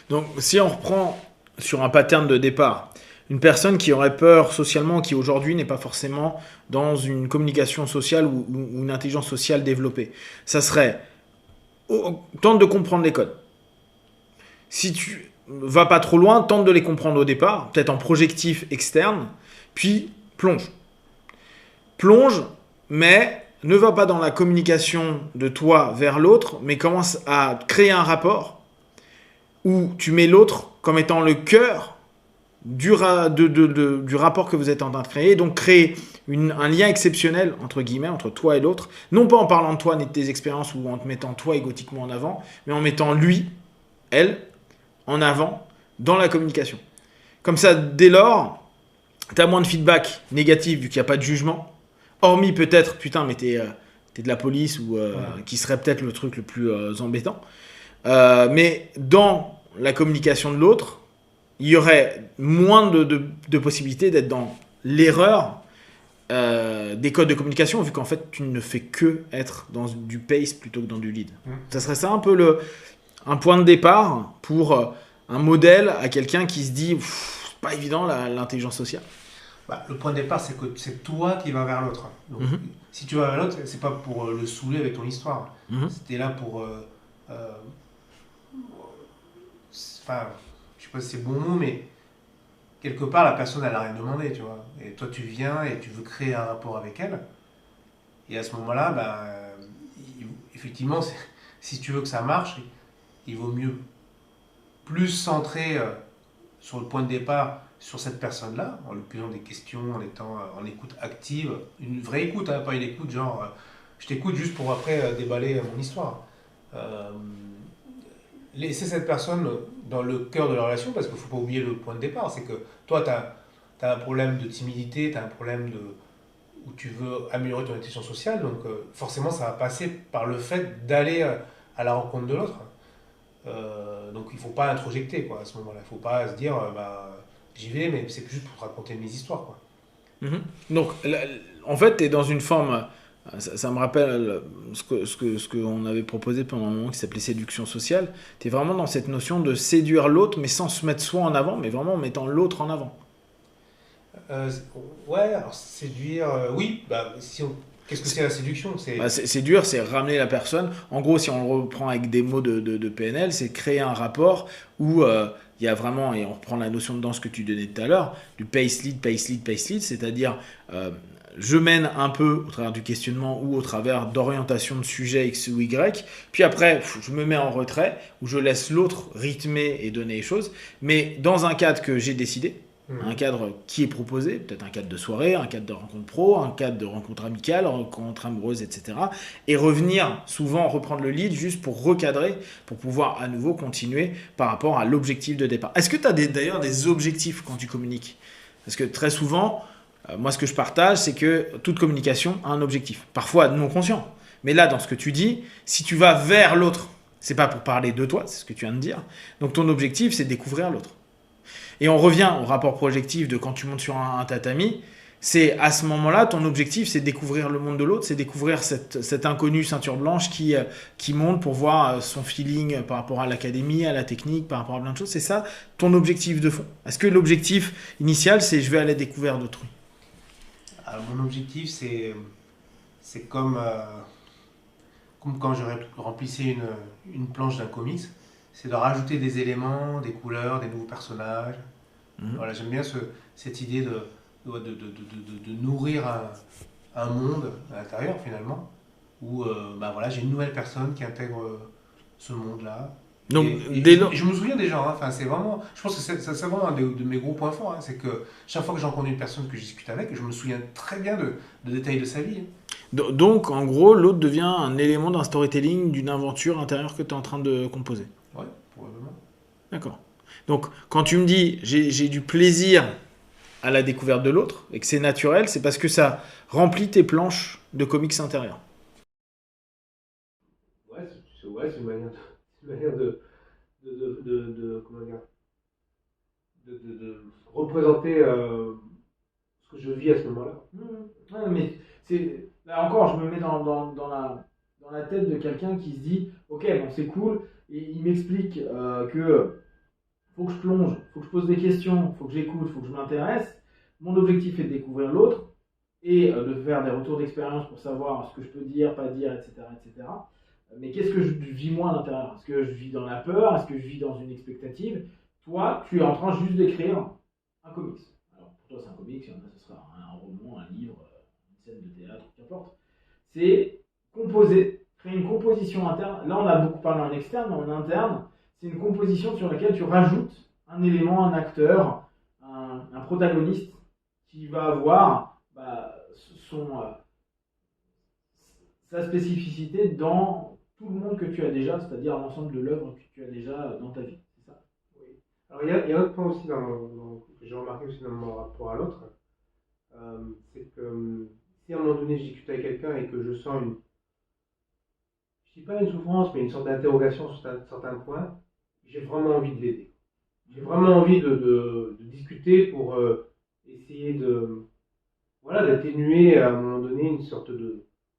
Donc si on reprend sur un pattern de départ, une personne qui aurait peur socialement, qui aujourd'hui n'est pas forcément dans une communication sociale ou une intelligence sociale développée, ça serait tente de comprendre les codes. Si tu vas pas trop loin, tente de les comprendre au départ, peut-être en projectif externe, puis plonge. Plonge, mais ne va pas dans la communication de toi vers l'autre, mais commence à créer un rapport où tu mets l'autre comme étant le cœur du rapport que vous êtes en train de créer, donc créer un lien exceptionnel entre guillemets entre toi et l'autre, non pas en parlant de toi ni de tes expériences ou en te mettant toi égotiquement en avant, mais en mettant lui, elle, en avant dans la communication. Comme ça, dès lors, tu as moins de feedback négatif vu qu'il n'y a pas de jugement, hormis peut-être, putain, mais t'es de la police ou qui serait peut-être le truc le plus embêtant. Mais dans la communication de l'autre, il y aurait moins de possibilités d'être dans l'erreur des codes de communication, vu qu'en fait, tu ne fais que être dans du pace plutôt que dans du lead. Ça serait ça un peu un point de départ pour un modèle à quelqu'un qui se dit, c'est pas évident l'intelligence sociale. Bah, le point de départ, c'est que c'est toi qui vas vers l'autre. Donc, si tu vas vers l'autre, c'est pas pour le saouler avec ton histoire. C'était là pour. Enfin, je sais pas si c'est le bon mot, mais quelque part, la personne, elle a rien demandé, tu vois. Et toi, tu viens et tu veux créer un rapport avec elle. Et à ce moment-là, bah, effectivement, si tu veux que ça marche, il vaut mieux plus centrer sur le point de départ sur cette personne-là, en lui posant des questions, en étant en écoute active, une vraie écoute, hein, pas une écoute genre je t'écoute juste pour après déballer mon histoire. Euh, Laisser cette personne dans le cœur de la relation, parce qu'il ne faut pas oublier le point de départ, c'est que toi, tu as un problème de timidité, tu as un problème où tu veux améliorer ton interaction sociale, donc forcément ça va passer par le fait d'aller à la rencontre de l'autre. Donc il ne faut pas introjecter, quoi, à ce moment-là. Il ne faut pas se dire bah, j'y vais, mais c'est juste pour te raconter mes histoires, quoi. Donc, en fait, tu es dans une forme. Ça me rappelle ce qu'on avait proposé pendant un moment qui s'appelait séduction sociale. Tu es vraiment dans cette notion de séduire l'autre, mais sans se mettre soi en avant, mais vraiment en mettant l'autre en avant. Ouais, alors séduire, oui, bah, qu'est-ce que c'est la séduction? Séduire, c'est ramener la personne. En gros, si on le reprend avec des mots de PNL, c'est créer un rapport où il y a vraiment, et on reprend la notion de danse que tu donnais tout à l'heure, du pace lead, pace lead, pace lead, c'est-à-dire je mène un peu au travers du questionnement ou au travers d'orientation de sujet X ou Y, puis après je me mets en retrait où je laisse l'autre rythmer et donner les choses, mais dans un cadre que j'ai décidé, un cadre qui est proposé, peut-être un cadre de soirée, un cadre de rencontre pro, un cadre de rencontre amicale, rencontre amoureuse, etc. Et revenir, souvent reprendre le lead juste pour recadrer, pour pouvoir à nouveau continuer par rapport à l'objectif de départ. Est-ce que tu as d'ailleurs des objectifs quand tu communiques? Parce que très souvent, Moi, ce que je partage, c'est que toute communication a un objectif, parfois non conscient. Mais là, dans ce que tu dis, si tu vas vers l'autre, c'est pas pour parler de toi, c'est ce que tu viens de dire. Donc ton objectif, c'est de découvrir l'autre. Et on revient au rapport projectif de quand tu montes sur un tatami. C'est à ce moment-là, ton objectif, c'est découvrir le monde de l'autre, c'est découvrir cette inconnue ceinture blanche qui monte pour voir son feeling par rapport à l'académie, à la technique, par rapport à plein de choses. C'est ça ton objectif de fond. Est-ce que l'objectif initial, c'est je vais aller découvrir d'autrui? Mon objectif, c'est comme quand je remplissais une planche d'un comics, c'est de rajouter des éléments, des couleurs, des nouveaux personnages. Voilà, j'aime bien cette idée de nourrir un monde à l'intérieur finalement, où voilà, j'ai une nouvelle personne qui intègre ce monde-là. Donc, Je me souviens des gens, hein, enfin, c'est vraiment, je pense que c'est vraiment un de mes gros points forts, hein, c'est que chaque fois que j'en connais une personne que je discute avec, je me souviens très bien de détails de sa vie. Donc, en gros, l'autre devient un élément d'un storytelling, d'une aventure intérieure que tu es en train de composer. Ouais, probablement. D'accord. Donc, quand tu me dis j'ai du plaisir à la découverte de l'autre et que c'est naturel, c'est parce que ça remplit tes planches de comics intérieurs. Ouais, c'est une manière comment dire, de représenter ce que je vis à ce moment-là. Ouais, mais là encore, je me mets dans la tête de quelqu'un qui se dit ok, bon, c'est cool, et il m'explique que faut que je plonge, faut que je pose des questions, faut que j'écoute, faut que je m'intéresse. Mon objectif est de découvrir l'autre et de faire des retours d'expérience pour savoir ce que je peux dire, pas dire, etc. etc. Mais qu'est-ce que je vis moi à l'intérieur? Est-ce que je vis dans la peur? Est-ce que je vis dans une expectative? Toi, tu es en train juste d'écrire un comics. Alors pour toi, c'est un comics, il y en a, ce sera un roman, un livre, une scène de théâtre, qu'importe. C'est composer, créer une composition interne. Là, on a beaucoup parlé en externe, mais en interne, c'est une composition sur laquelle tu rajoutes un élément, un acteur, un protagoniste qui va avoir sa spécificité dans tout le monde que tu as déjà, c'est-à-dire l'ensemble de l'œuvre que tu as déjà dans ta vie. C'est ça. Oui. Alors il y a un autre point aussi que j'ai remarqué aussi dans mon rapport à l'autre, c'est que si à un moment donné je discute avec quelqu'un et que je sens je dis pas une souffrance, mais une sorte d'interrogation sur certains points, j'ai vraiment envie de l'aider. J'ai vraiment envie de discuter pour essayer d'atténuer à un moment donné une sorte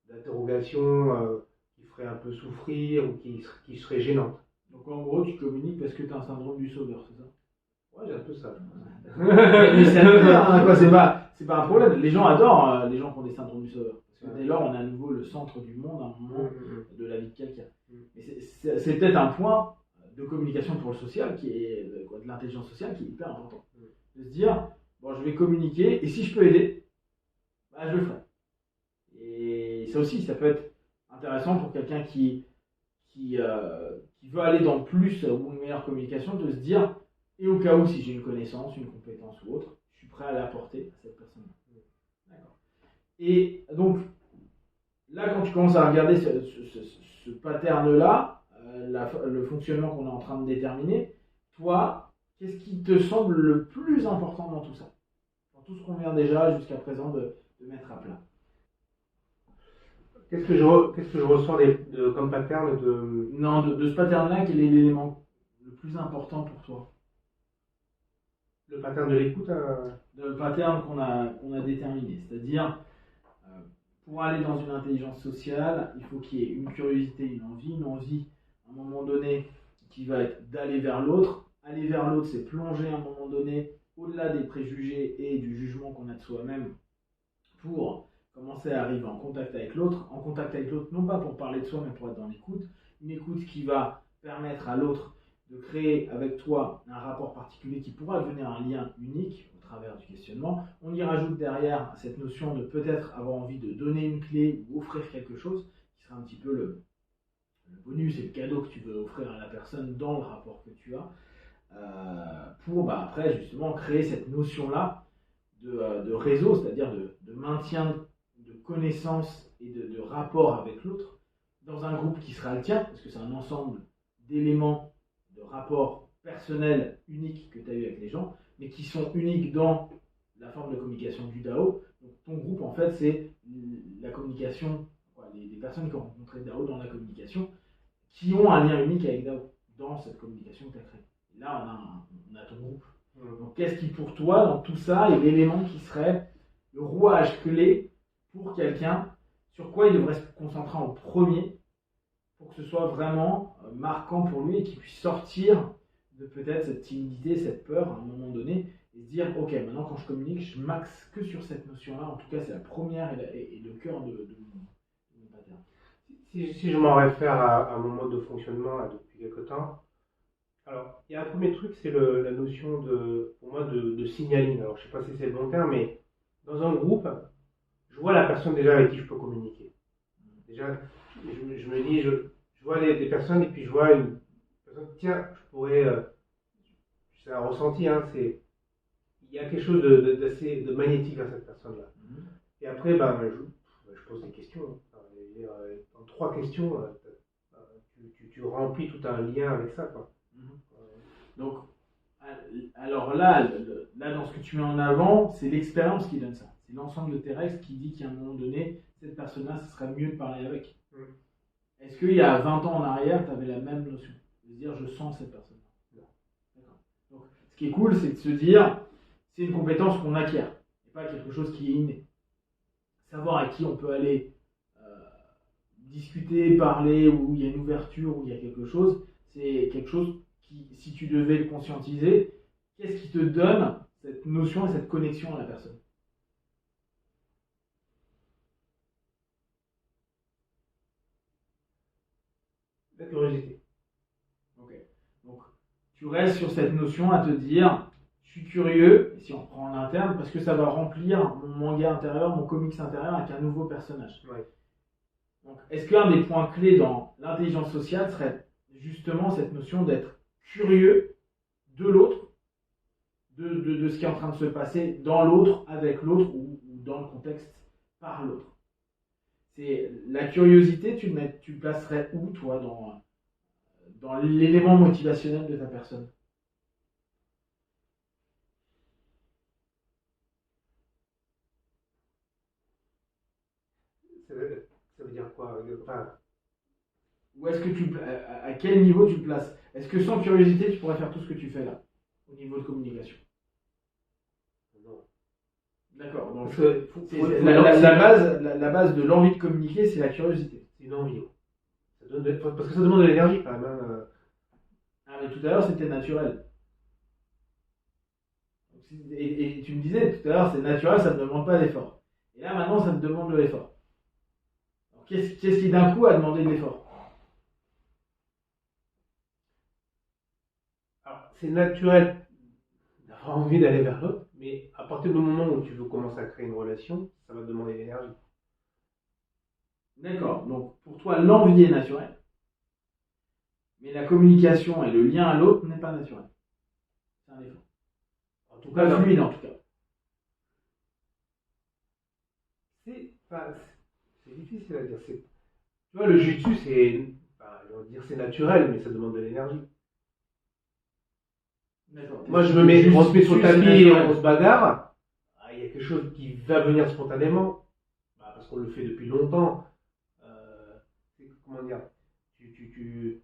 d'interrogation qui ferait un peu souffrir ou qui serait gênante. Donc en gros, tu communiques parce que tu as un syndrome du sauveur, c'est ça? Ouais, j'ai un peu ça. Mais c'est pas un problème. Les gens adorent les gens qui ont des syndromes du sauveur. Parce que dès lors, on est à nouveau le centre du monde, à un moment de la vie de quelqu'un. Mais c'est peut-être un point de communication pour le social, qui est de l'intelligence sociale, qui est hyper important. De se dire, bon, je vais communiquer, et si je peux aider, je le ferai. Et ça aussi, ça peut être intéressant pour quelqu'un qui veut aller dans le plus ou une meilleure communication, de se dire, et au cas où, si j'ai une connaissance, une compétence ou autre, je suis prêt à l'apporter à cette personne-là. D'accord. Et donc, là, quand tu commences à regarder ce pattern-là, le fonctionnement qu'on est en train de déterminer, toi, qu'est-ce qui te semble le plus important dans tout ça? Dans tout ce qu'on vient déjà jusqu'à présent de mettre à plat. Qu'est-ce que je ressens comme pattern de ce pattern-là, quel est l'élément le plus important pour toi? Le pattern de l'écoute Le pattern qu'on a déterminé. C'est-à-dire, pour aller dans une intelligence sociale, il faut qu'il y ait une curiosité, une envie, à un moment donné, qui va être d'aller vers l'autre. Aller vers l'autre, c'est plonger à un moment donné au-delà des préjugés et du jugement qu'on a de soi-même pour commencer à arriver en contact avec l'autre. En contact avec l'autre, non pas pour parler de soi, mais pour être dans l'écoute. Une écoute qui va permettre à l'autre de créer avec toi un rapport particulier qui pourra devenir un lien unique au travers du questionnement. On y rajoute derrière cette notion de peut-être avoir envie de donner une clé ou offrir quelque chose, qui sera un petit peu le bonus et le cadeau que tu veux offrir à la personne dans le rapport que tu as, pour après justement créer cette notion-là de réseau, c'est-à-dire de maintien de connaissance et de rapport avec l'autre dans un groupe qui sera le tien, parce que c'est un ensemble d'éléments de rapports personnels uniques que tu as eu avec les gens, mais qui sont uniques dans la forme de communication du DAO. Donc, ton groupe, en fait, c'est la communication, les personnes qui ont rencontré DAO dans la communication, qui ont un lien unique avec DAO dans cette communication que tu as créée. Et là, on a ton groupe. Donc, qu'est-ce qui, pour toi, dans tout ça, est l'élément qui serait le rouage clé pour quelqu'un, sur quoi il devrait se concentrer en premier pour que ce soit vraiment marquant pour lui et qu'il puisse sortir de peut-être cette timidité, cette peur à un moment donné et se dire ok, maintenant quand je communique, je maxe que sur cette notion-là. En tout cas, c'est la première et le cœur de mon pattern. Si je m'en réfère à mon mode de fonctionnement là, depuis quelque temps, alors il y a un premier truc, c'est la notion pour moi de signaling. Alors je sais pas si c'est le bon terme, mais dans un groupe, je vois la personne déjà avec qui je peux communiquer. Déjà, je me dis, je vois des personnes et puis je vois une personne, tiens, je pourrais, c'est un ressenti, hein, il y a quelque chose d'assez de magnétique à cette personne-là. Et après, ben, je pose des questions. En 3 questions, tu remplis tout un lien avec ça, quoi. Donc, alors là, dans ce que tu mets en avant, c'est l'expérience qui donne ça. C'est l'ensemble de tes règles qui dit qu'à un moment donné, cette personne-là, ce serait mieux de parler avec. Est-ce qu'il y a 20 ans en arrière, tu avais la même notion de se dire je sens cette personne-là? D'accord. Donc, ce qui est cool, c'est de se dire c'est une compétence qu'on acquiert et pas quelque chose qui est inné. Savoir à qui on peut aller discuter, parler, où il y a une ouverture, où il y a quelque chose, c'est quelque chose qui, si tu devais le conscientiser, qu'est-ce qui te donne cette notion et cette connexion à la personne? La curiosité. Ok. Donc, tu restes sur cette notion à te dire, je suis curieux, et si on reprend en interne, parce que ça va remplir mon manga intérieur, mon comics intérieur avec un nouveau personnage. Ouais. Donc, est-ce qu'un des points clés dans l'intelligence sociale serait justement cette notion d'être curieux de l'autre, de ce qui est en train de se passer dans l'autre, avec l'autre ou dans le contexte par l'autre? C'est la curiosité, tu le placerais où, toi, dans l'élément motivationnel de ta personne? Ça veut dire quoi? Enfin, Ou est-ce que à quel niveau tu le places? Est-ce que sans curiosité, tu pourrais faire tout ce que tu fais là, au niveau de communication? non. D'accord. Donc, la base de l'envie de communiquer, c'est la curiosité. C'est une envie. Parce que ça demande de l'énergie quand même. Hein. Ah, mais tout à l'heure, c'était naturel. Et tu me disais tout à l'heure, c'est naturel, ça ne demande pas d'effort. Et là, maintenant, ça me demande de l'effort. Qu'est-ce qui d'un coup a demandé de l'effort? Alors, c'est naturel d'avoir envie d'aller vers l'autre, mais à partir du moment où tu veux commencer à créer une relation, ça va te demander de l'énergie. D'accord. Donc, pour toi, l'envie est naturelle, mais la communication et le lien à l'autre n'est pas naturel. C'est un effort. En tout Pas cas, fluide, en tout cas. c'est difficile à dire. Tu vois, le jiu-jitsu, je vais dire c'est naturel, mais ça demande de l'énergie. Moi, on se met sur le tapis et on se bagarre. Il y a quelque chose qui va venir spontanément, parce qu'on le fait depuis longtemps. Comment dire? Tu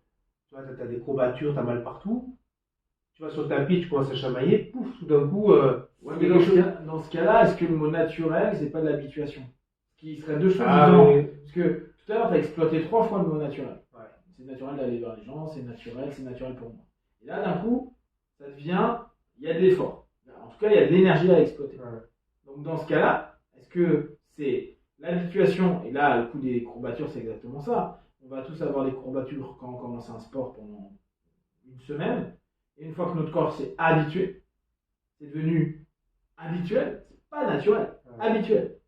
vois, t'as des courbatures, t'as mal partout. Tu vas sur le tapis, tu commences à chamailler, pouf, tout d'un coup. Ouais, mais dans ce cas-là, est-ce que le mot naturel, c'est pas de l'habituation? Ce qui serait deux choses Ah, différentes. oui. Parce que tout à l'heure, tu as exploité 3 fois le mot naturel. Ouais. C'est naturel d'aller vers les gens, c'est naturel pour moi. Et là, d'un coup, ça devient, il y a de l'effort. En tout cas, il y a de l'énergie à exploiter. Ouais. Donc, dans ce cas-là, est-ce que c'est l'habituation? Et là, le coup des courbatures, c'est exactement ça. On va tous avoir des courbatures quand on commence un sport pendant une semaine. Et une fois que notre corps s'est habitué, c'est devenu habituel, c'est pas naturel, Ouais. habituel.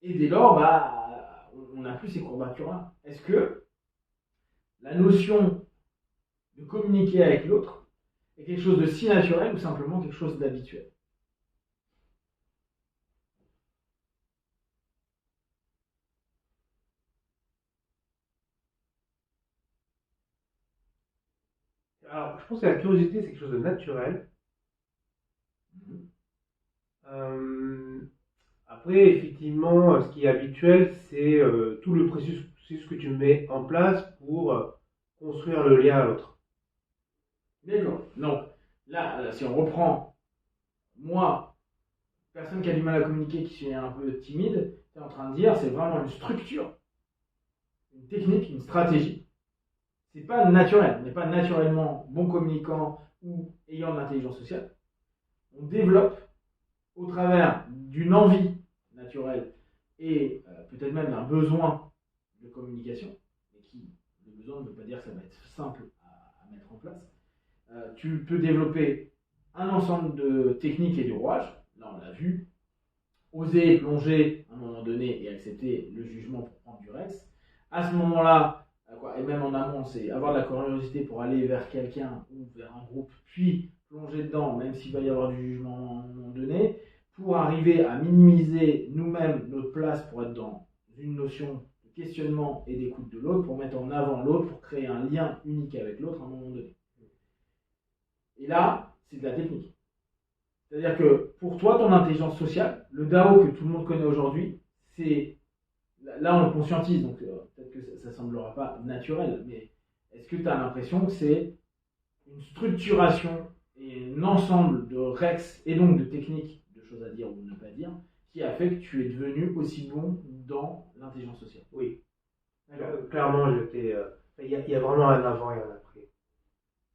Et dès lors, on n'a plus ces courbatures-là. Est-ce que la notion de communiquer avec l'autre est quelque chose de si naturel ou simplement quelque chose d'habituel? Alors, je pense que la curiosité, c'est quelque chose de naturel. Euh, Après, effectivement, ce qui est habituel, c'est tout le processus que tu mets en place pour construire le lien à l'autre. D'accord. Donc, là, si on reprend, moi, personne qui a du mal à communiquer, qui suis un peu timide, tu es en train de dire, c'est vraiment une structure, une technique, une stratégie. C'est pas naturel. On n'est pas naturellement bon communicant ou ayant de l'intelligence sociale. On développe au travers d'une envie naturelle et peut-être même d'un besoin de communication, mais qui, le besoin ne veut pas dire que ça va être simple à mettre en place. Tu peux développer un ensemble de techniques et de rouages. Là, on l'a vu. Oser plonger à un moment donné et accepter le jugement pour prendre du Rex. À ce moment-là, et même en amont, c'est avoir de la curiosité pour aller vers quelqu'un ou vers un groupe, puis plonger dedans, même s'il va y avoir du jugement à un moment donné, pour arriver à minimiser nous-mêmes notre place pour être dans une notion de questionnement et d'écoute de l'autre, pour mettre en avant l'autre, pour créer un lien unique avec l'autre à un moment donné. Et là, c'est de la technique. C'est-à-dire que pour toi, ton intelligence sociale, le DAO que tout le monde connaît aujourd'hui, c'est. Là, on le conscientise, donc peut-être que ça ne semblera pas naturel, mais est-ce que tu as l'impression que c'est une structuration et un ensemble de rex et donc de techniques, de choses à dire ou ne pas dire, qui a fait que tu es devenu aussi bon dans l'intelligence sociale? Oui. Clairement, il y a vraiment un avant et un après.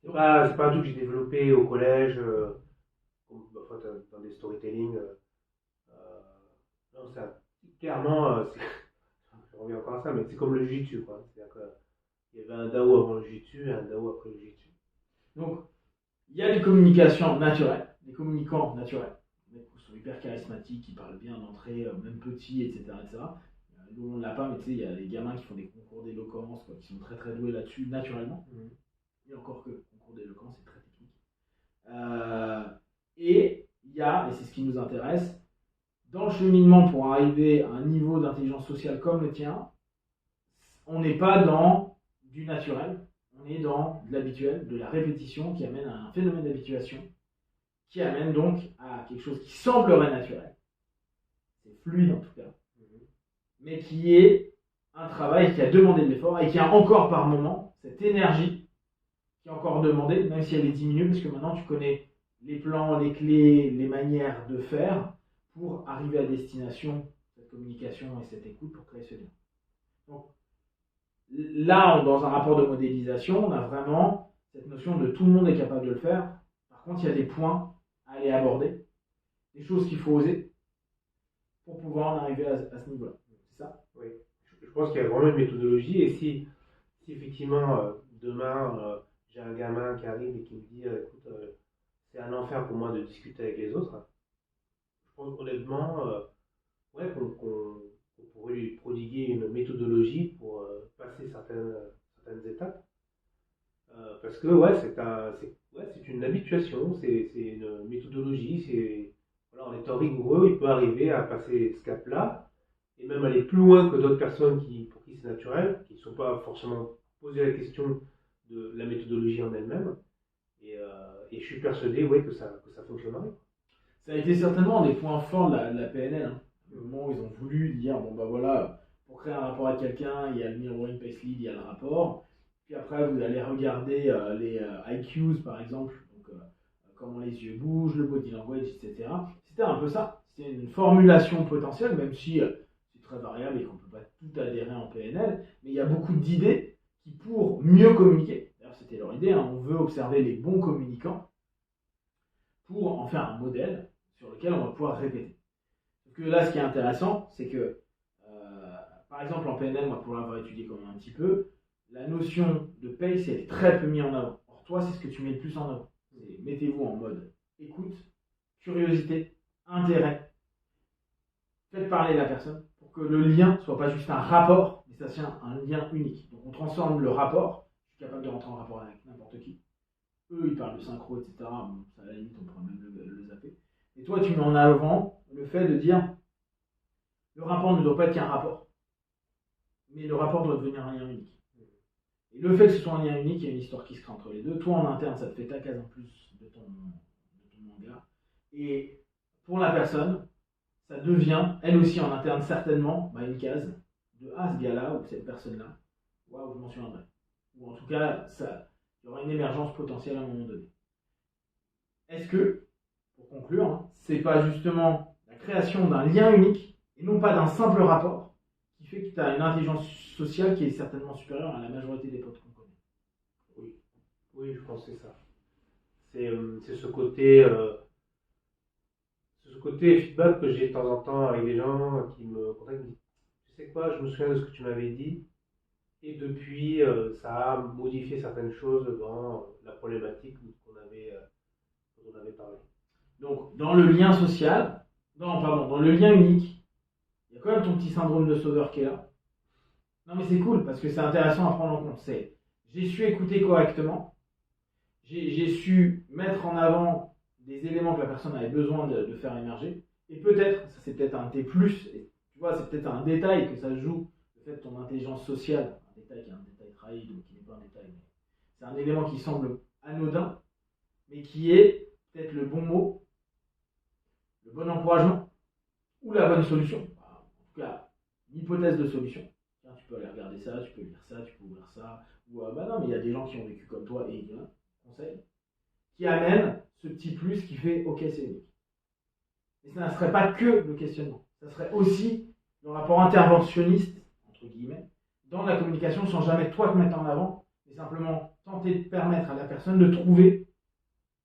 C'est pas un truc que j'ai développé au collège, enfin, dans des storytelling. Non, clairement, je reviens encore à ça, mais c'est comme le jiu-jitsu, quoi. C'est-à-dire qu'il y avait un DAO avant le jiu-jitsu et un DAO après le jiu-jitsu. Donc, il y a des communications naturelles, des communicants naturels, qui sont hyper charismatiques, qui parlent bien d'entrée, même petits, etc. etc. Nous, on ne l'a pas, mais tu sais, il y a des gamins qui font des concours d'éloquence, quoi, qui sont très très doués là-dessus naturellement. Et encore que le concours d'éloquence est très technique. Et il y a, et c'est ce qui nous intéresse, dans le cheminement pour arriver à un niveau d'intelligence sociale comme le tien, on n'est pas dans du naturel, on est dans de l'habituel, de la répétition qui amène à un phénomène d'habituation, qui amène donc à quelque chose qui semblerait naturel, c'est fluide en tout cas, mais qui est un travail qui a demandé de l'effort et qui a encore par moment cette énergie qui est encore demandée, même si elle est diminuée, parce que maintenant tu connais les plans, les clés, les manières de faire pour arriver à destination, cette communication et cette écoute pour créer ce lien. Donc là, dans un rapport de modélisation, on a vraiment cette notion de tout le monde est capable de le faire. Par contre, il y a des points à aller aborder, des choses qu'il faut oser pour pouvoir en arriver à ce niveau-là. C'est ça? Oui. Je pense qu'il y a vraiment une méthodologie et si effectivement demain j'ai un gamin qui arrive et qui me dit écoute, c'est un enfer pour moi de discuter avec les autres, je pense honnêtement ouais, qu'on pourrait lui prodiguer une méthodologie pour passer certaines étapes. Parce que ouais, c'est une habituation, c'est une méthodologie, voilà, en étant rigoureux, il peut arriver à passer ce cap-là et même aller plus loin que d'autres personnes pour qui c'est naturel, qui ne sont pas forcément posé la question de la méthodologie en elle-même. Et je suis persuadé ouais, que ça fonctionnerait. Ça a été certainement des points forts de la PNL. Hein. Le moment où ils ont voulu dire, bon bah voilà, pour créer un rapport avec quelqu'un, il y a le mirroring pace lead, il y a le rapport. Puis après, vous allez regarder les IQs par exemple, donc comment les yeux bougent, le body language, etc. C'était un peu ça. C'était une formulation potentielle, même si c'est très variable et qu'on ne peut pas tout adhérer en PNL, mais il y a beaucoup d'idées qui, pour mieux communiquer, d'ailleurs c'était leur idée, hein, on veut observer les bons communicants pour en faire un modèle sur lequel on va pouvoir répéter. Parce que là, ce qui est intéressant, c'est que, par exemple, en PNL, moi, pour l'avoir étudié quand même un petit peu, la notion de pace est très peu mise en avant. Or, toi, c'est ce que tu mets le plus en avant. Mettez-vous en mode écoute, curiosité, intérêt. Faites parler la personne pour que le lien soit pas juste un rapport, mais ça soit un lien unique. Donc, on transforme le rapport. Je suis capable de rentrer en rapport avec n'importe qui. Eux, ils parlent de synchro, etc. Bon, ça, à la limite, on pourrait même le zapper. Et toi, tu mets en avant le fait de dire le rapport ne doit pas être qu'un rapport, mais le rapport doit devenir un lien unique. Et le fait que ce soit un lien unique, il y a une histoire qui se crée entre les deux. Toi, en interne, ça te fait ta case en plus de ton manga. Et pour la personne, ça devient, elle aussi en interne certainement, une case de ce gars-là ou cette personne-là, waouh, je m'en souviendrai. Ou en tout cas, il y aura une émergence potentielle à un moment donné. Est-ce que, pour conclure, c'est pas justement la création d'un lien unique et non pas d'un simple rapport qui fait que tu as une intelligence sociale qui est certainement supérieure à la majorité des potes qu'on connaît? Oui, je pense que c'est ça. C'est ce côté feedback que j'ai de temps en temps avec des gens qui me contactent et me disent, tu sais quoi, je me souviens de ce que tu m'avais dit, et depuis, ça a modifié certaines choses dans la problématique dont on avait parlé. Donc, dans le lien social, dans le lien unique, il y a quand même ton petit syndrome de sauveur qui est là. Non, mais c'est cool parce que c'est intéressant à prendre en compte. J'ai su écouter correctement, j'ai su mettre en avant des éléments que la personne avait besoin de faire émerger, et peut-être, ça c'est peut-être un de tes plus, et tu vois, c'est peut-être un détail que ça joue, le fait de ton intelligence sociale, un détail qui est un détail trahi, donc qui n'est pas un détail, mais c'est un élément qui semble anodin, mais qui est peut-être le bon mot, le bon encouragement, ou la bonne solution. En tout cas, une hypothèse de solution. Tiens, tu peux aller regarder ça, tu peux lire ça, tu peux ouvrir ça, ou non, mais il y a des gens qui ont vécu comme toi, et il y a un conseil, qui amène ce petit plus qui fait ok, c'est unique. Mais ça ne serait pas que le questionnement, ça serait aussi le rapport interventionniste, entre guillemets, dans la communication sans jamais toi te mettre en avant, mais simplement tenter de permettre à la personne de trouver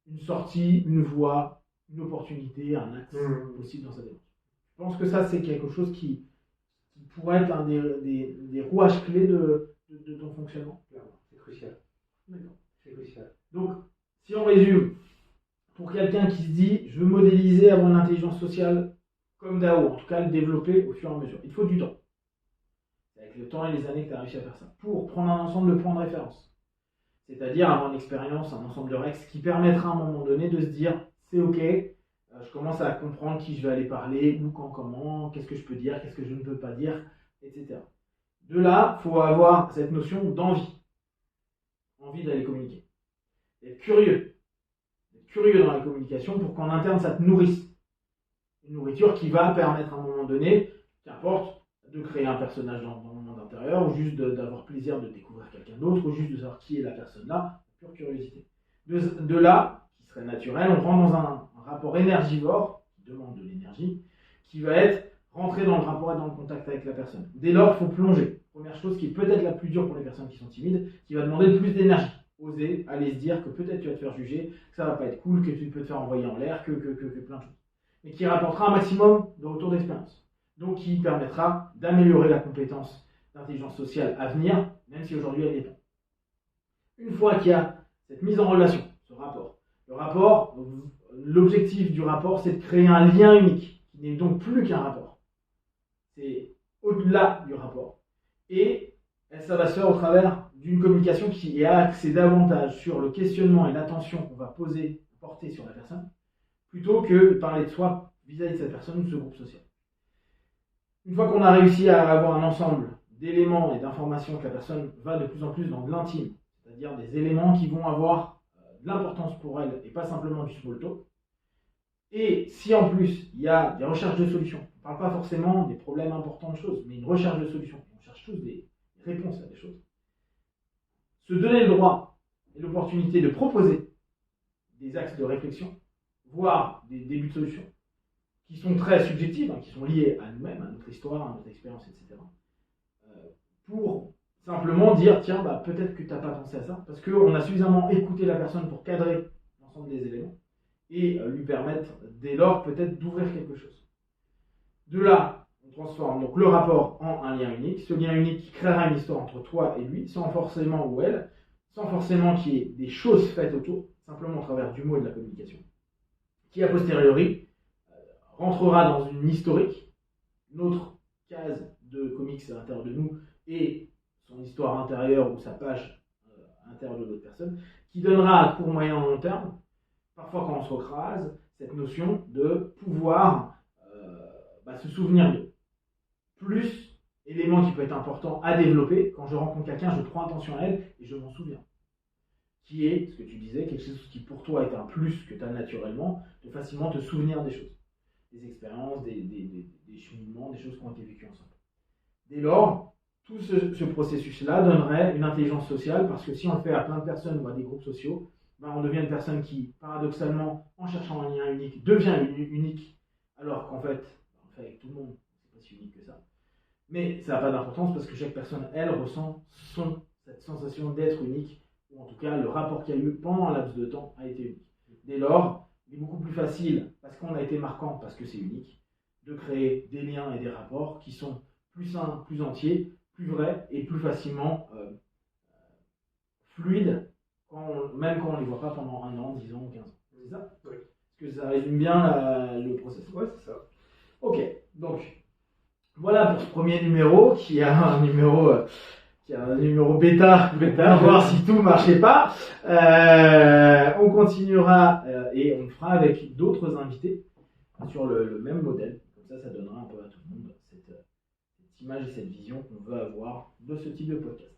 une sortie, une voie, une opportunité, un axe possible dans sa démarche. Je pense que ça, c'est quelque chose qui pourrait être un des rouages clés de ton fonctionnement. C'est crucial. D'accord. C'est crucial. Donc, si on résume, pour quelqu'un qui se dit je veux modéliser, avoir une intelligence sociale comme Dao, en tout cas le développer au fur et à mesure, il faut du temps. C'est avec le temps et les années que tu as réussi à faire ça. Pour prendre un ensemble de points de référence. C'est-à-dire avoir une expérience, un ensemble de règles qui permettra à un moment donné de se dire c'est ok, je commence à comprendre qui je vais aller parler, où, quand, comment, qu'est-ce que je peux dire, qu'est-ce que je ne peux pas dire, etc. De là, il faut avoir cette notion d'envie. Envie d'aller communiquer. D'être curieux dans la communication pour qu'en interne ça te nourrisse. Une nourriture qui va permettre à un moment donné, qu'importe, de créer un personnage dans le monde intérieur, ou juste d'avoir plaisir de découvrir quelqu'un d'autre, ou juste de savoir qui est la personne là, pure curiosité. De là, qui serait naturel, on rentre dans un rapport énergivore, qui demande de l'énergie, qui va être rentrer dans le rapport et dans le contact avec la personne. Dès lors, il faut plonger. Première chose qui est peut-être la plus dure pour les personnes qui sont timides, qui va demander le plus d'énergie. Oser aller se dire que peut-être tu vas te faire juger, que ça va pas être cool, que tu peux te faire envoyer en l'air, que plein de choses. Mais qui rapportera un maximum de retour d'expérience. Donc qui permettra d'améliorer la compétence d'intelligence sociale à venir, même si aujourd'hui elle n'est pas. Une fois qu'il y a cette mise en relation, ce rapport, l'objectif du rapport, c'est de créer un lien unique, qui n'est donc plus qu'un rapport. C'est au-delà du rapport. Et ça va se faire au travers d'une communication qui est axée davantage sur le questionnement et l'attention qu'on va porter sur la personne, plutôt que de parler de soi vis-à-vis de cette personne ou de ce groupe social. Une fois qu'on a réussi à avoir un ensemble d'éléments et d'informations que la personne va de plus en plus dans de l'intime, c'est-à-dire des éléments qui vont avoir de l'importance pour elle et pas simplement du small talk, et si en plus il y a des recherches de solutions, on ne parle pas forcément des problèmes importants de choses, mais une recherche de solutions, on cherche tous des réponses à des choses, se donner le droit et l'opportunité de proposer des axes de réflexion, voire des débuts de solutions, qui sont très subjectives, qui sont liées à nous-mêmes, à notre histoire, à notre expérience, etc. Pour simplement dire, tiens, peut-être que tu n'as pas pensé à ça, parce qu'on a suffisamment écouté la personne pour cadrer l'ensemble des éléments, et lui permettre, dès lors, peut-être d'ouvrir quelque chose. De là, on transforme donc le rapport en un lien unique, ce lien unique qui créera une histoire entre toi et lui, sans forcément, ou elle, sans forcément qu'il y ait des choses faites autour, simplement au travers du mot et de la communication, qui a posteriori rentrera dans une historique, notre case de comics à l'intérieur de nous et son histoire intérieure ou sa page à l'intérieur de l'autre personne, qui donnera à court, moyen, long terme, parfois quand on se recrase, cette notion de pouvoir se souvenir de. Plus, élément qui peut être important à développer, quand je rencontre quelqu'un, je prends attention à elle et je m'en souviens. Qui est, ce que tu disais, quelque chose qui pour toi est un plus que tu as naturellement, de facilement te souvenir des choses. des expériences, des cheminements, des choses qui ont été vécues ensemble. Dès lors, tout ce processus-là donnerait une intelligence sociale, parce que si on le fait à plein de personnes ou à des groupes sociaux, ben on devient une personne qui, paradoxalement, en cherchant un lien unique, devient unique, alors qu'en fait, on le fait avec tout le monde, c'est pas si unique que ça. Mais ça n'a pas d'importance parce que chaque personne, elle, ressent cette sensation d'être unique, ou en tout cas, le rapport qu'il y a eu pendant un laps de temps a été unique. Dès lors, il est beaucoup plus facile, parce qu'on a été marquant, parce que c'est unique, de créer des liens et des rapports qui sont plus sains, plus entiers, plus vrais et plus facilement fluides, même quand on ne les voit pas pendant 1 an, 10 ans ou 15 ans. C'est ça? Oui. Est-ce que ça résume bien le processus? Ouais, c'est ça. Ok, donc voilà pour ce premier numéro qui a un numéro bêta pour voir si tout marchait pas. On continuera et on le fera avec d'autres invités sur le même modèle. Comme ça donnera un peu à tout le monde cette image et cette vision qu'on veut avoir de ce type de podcast.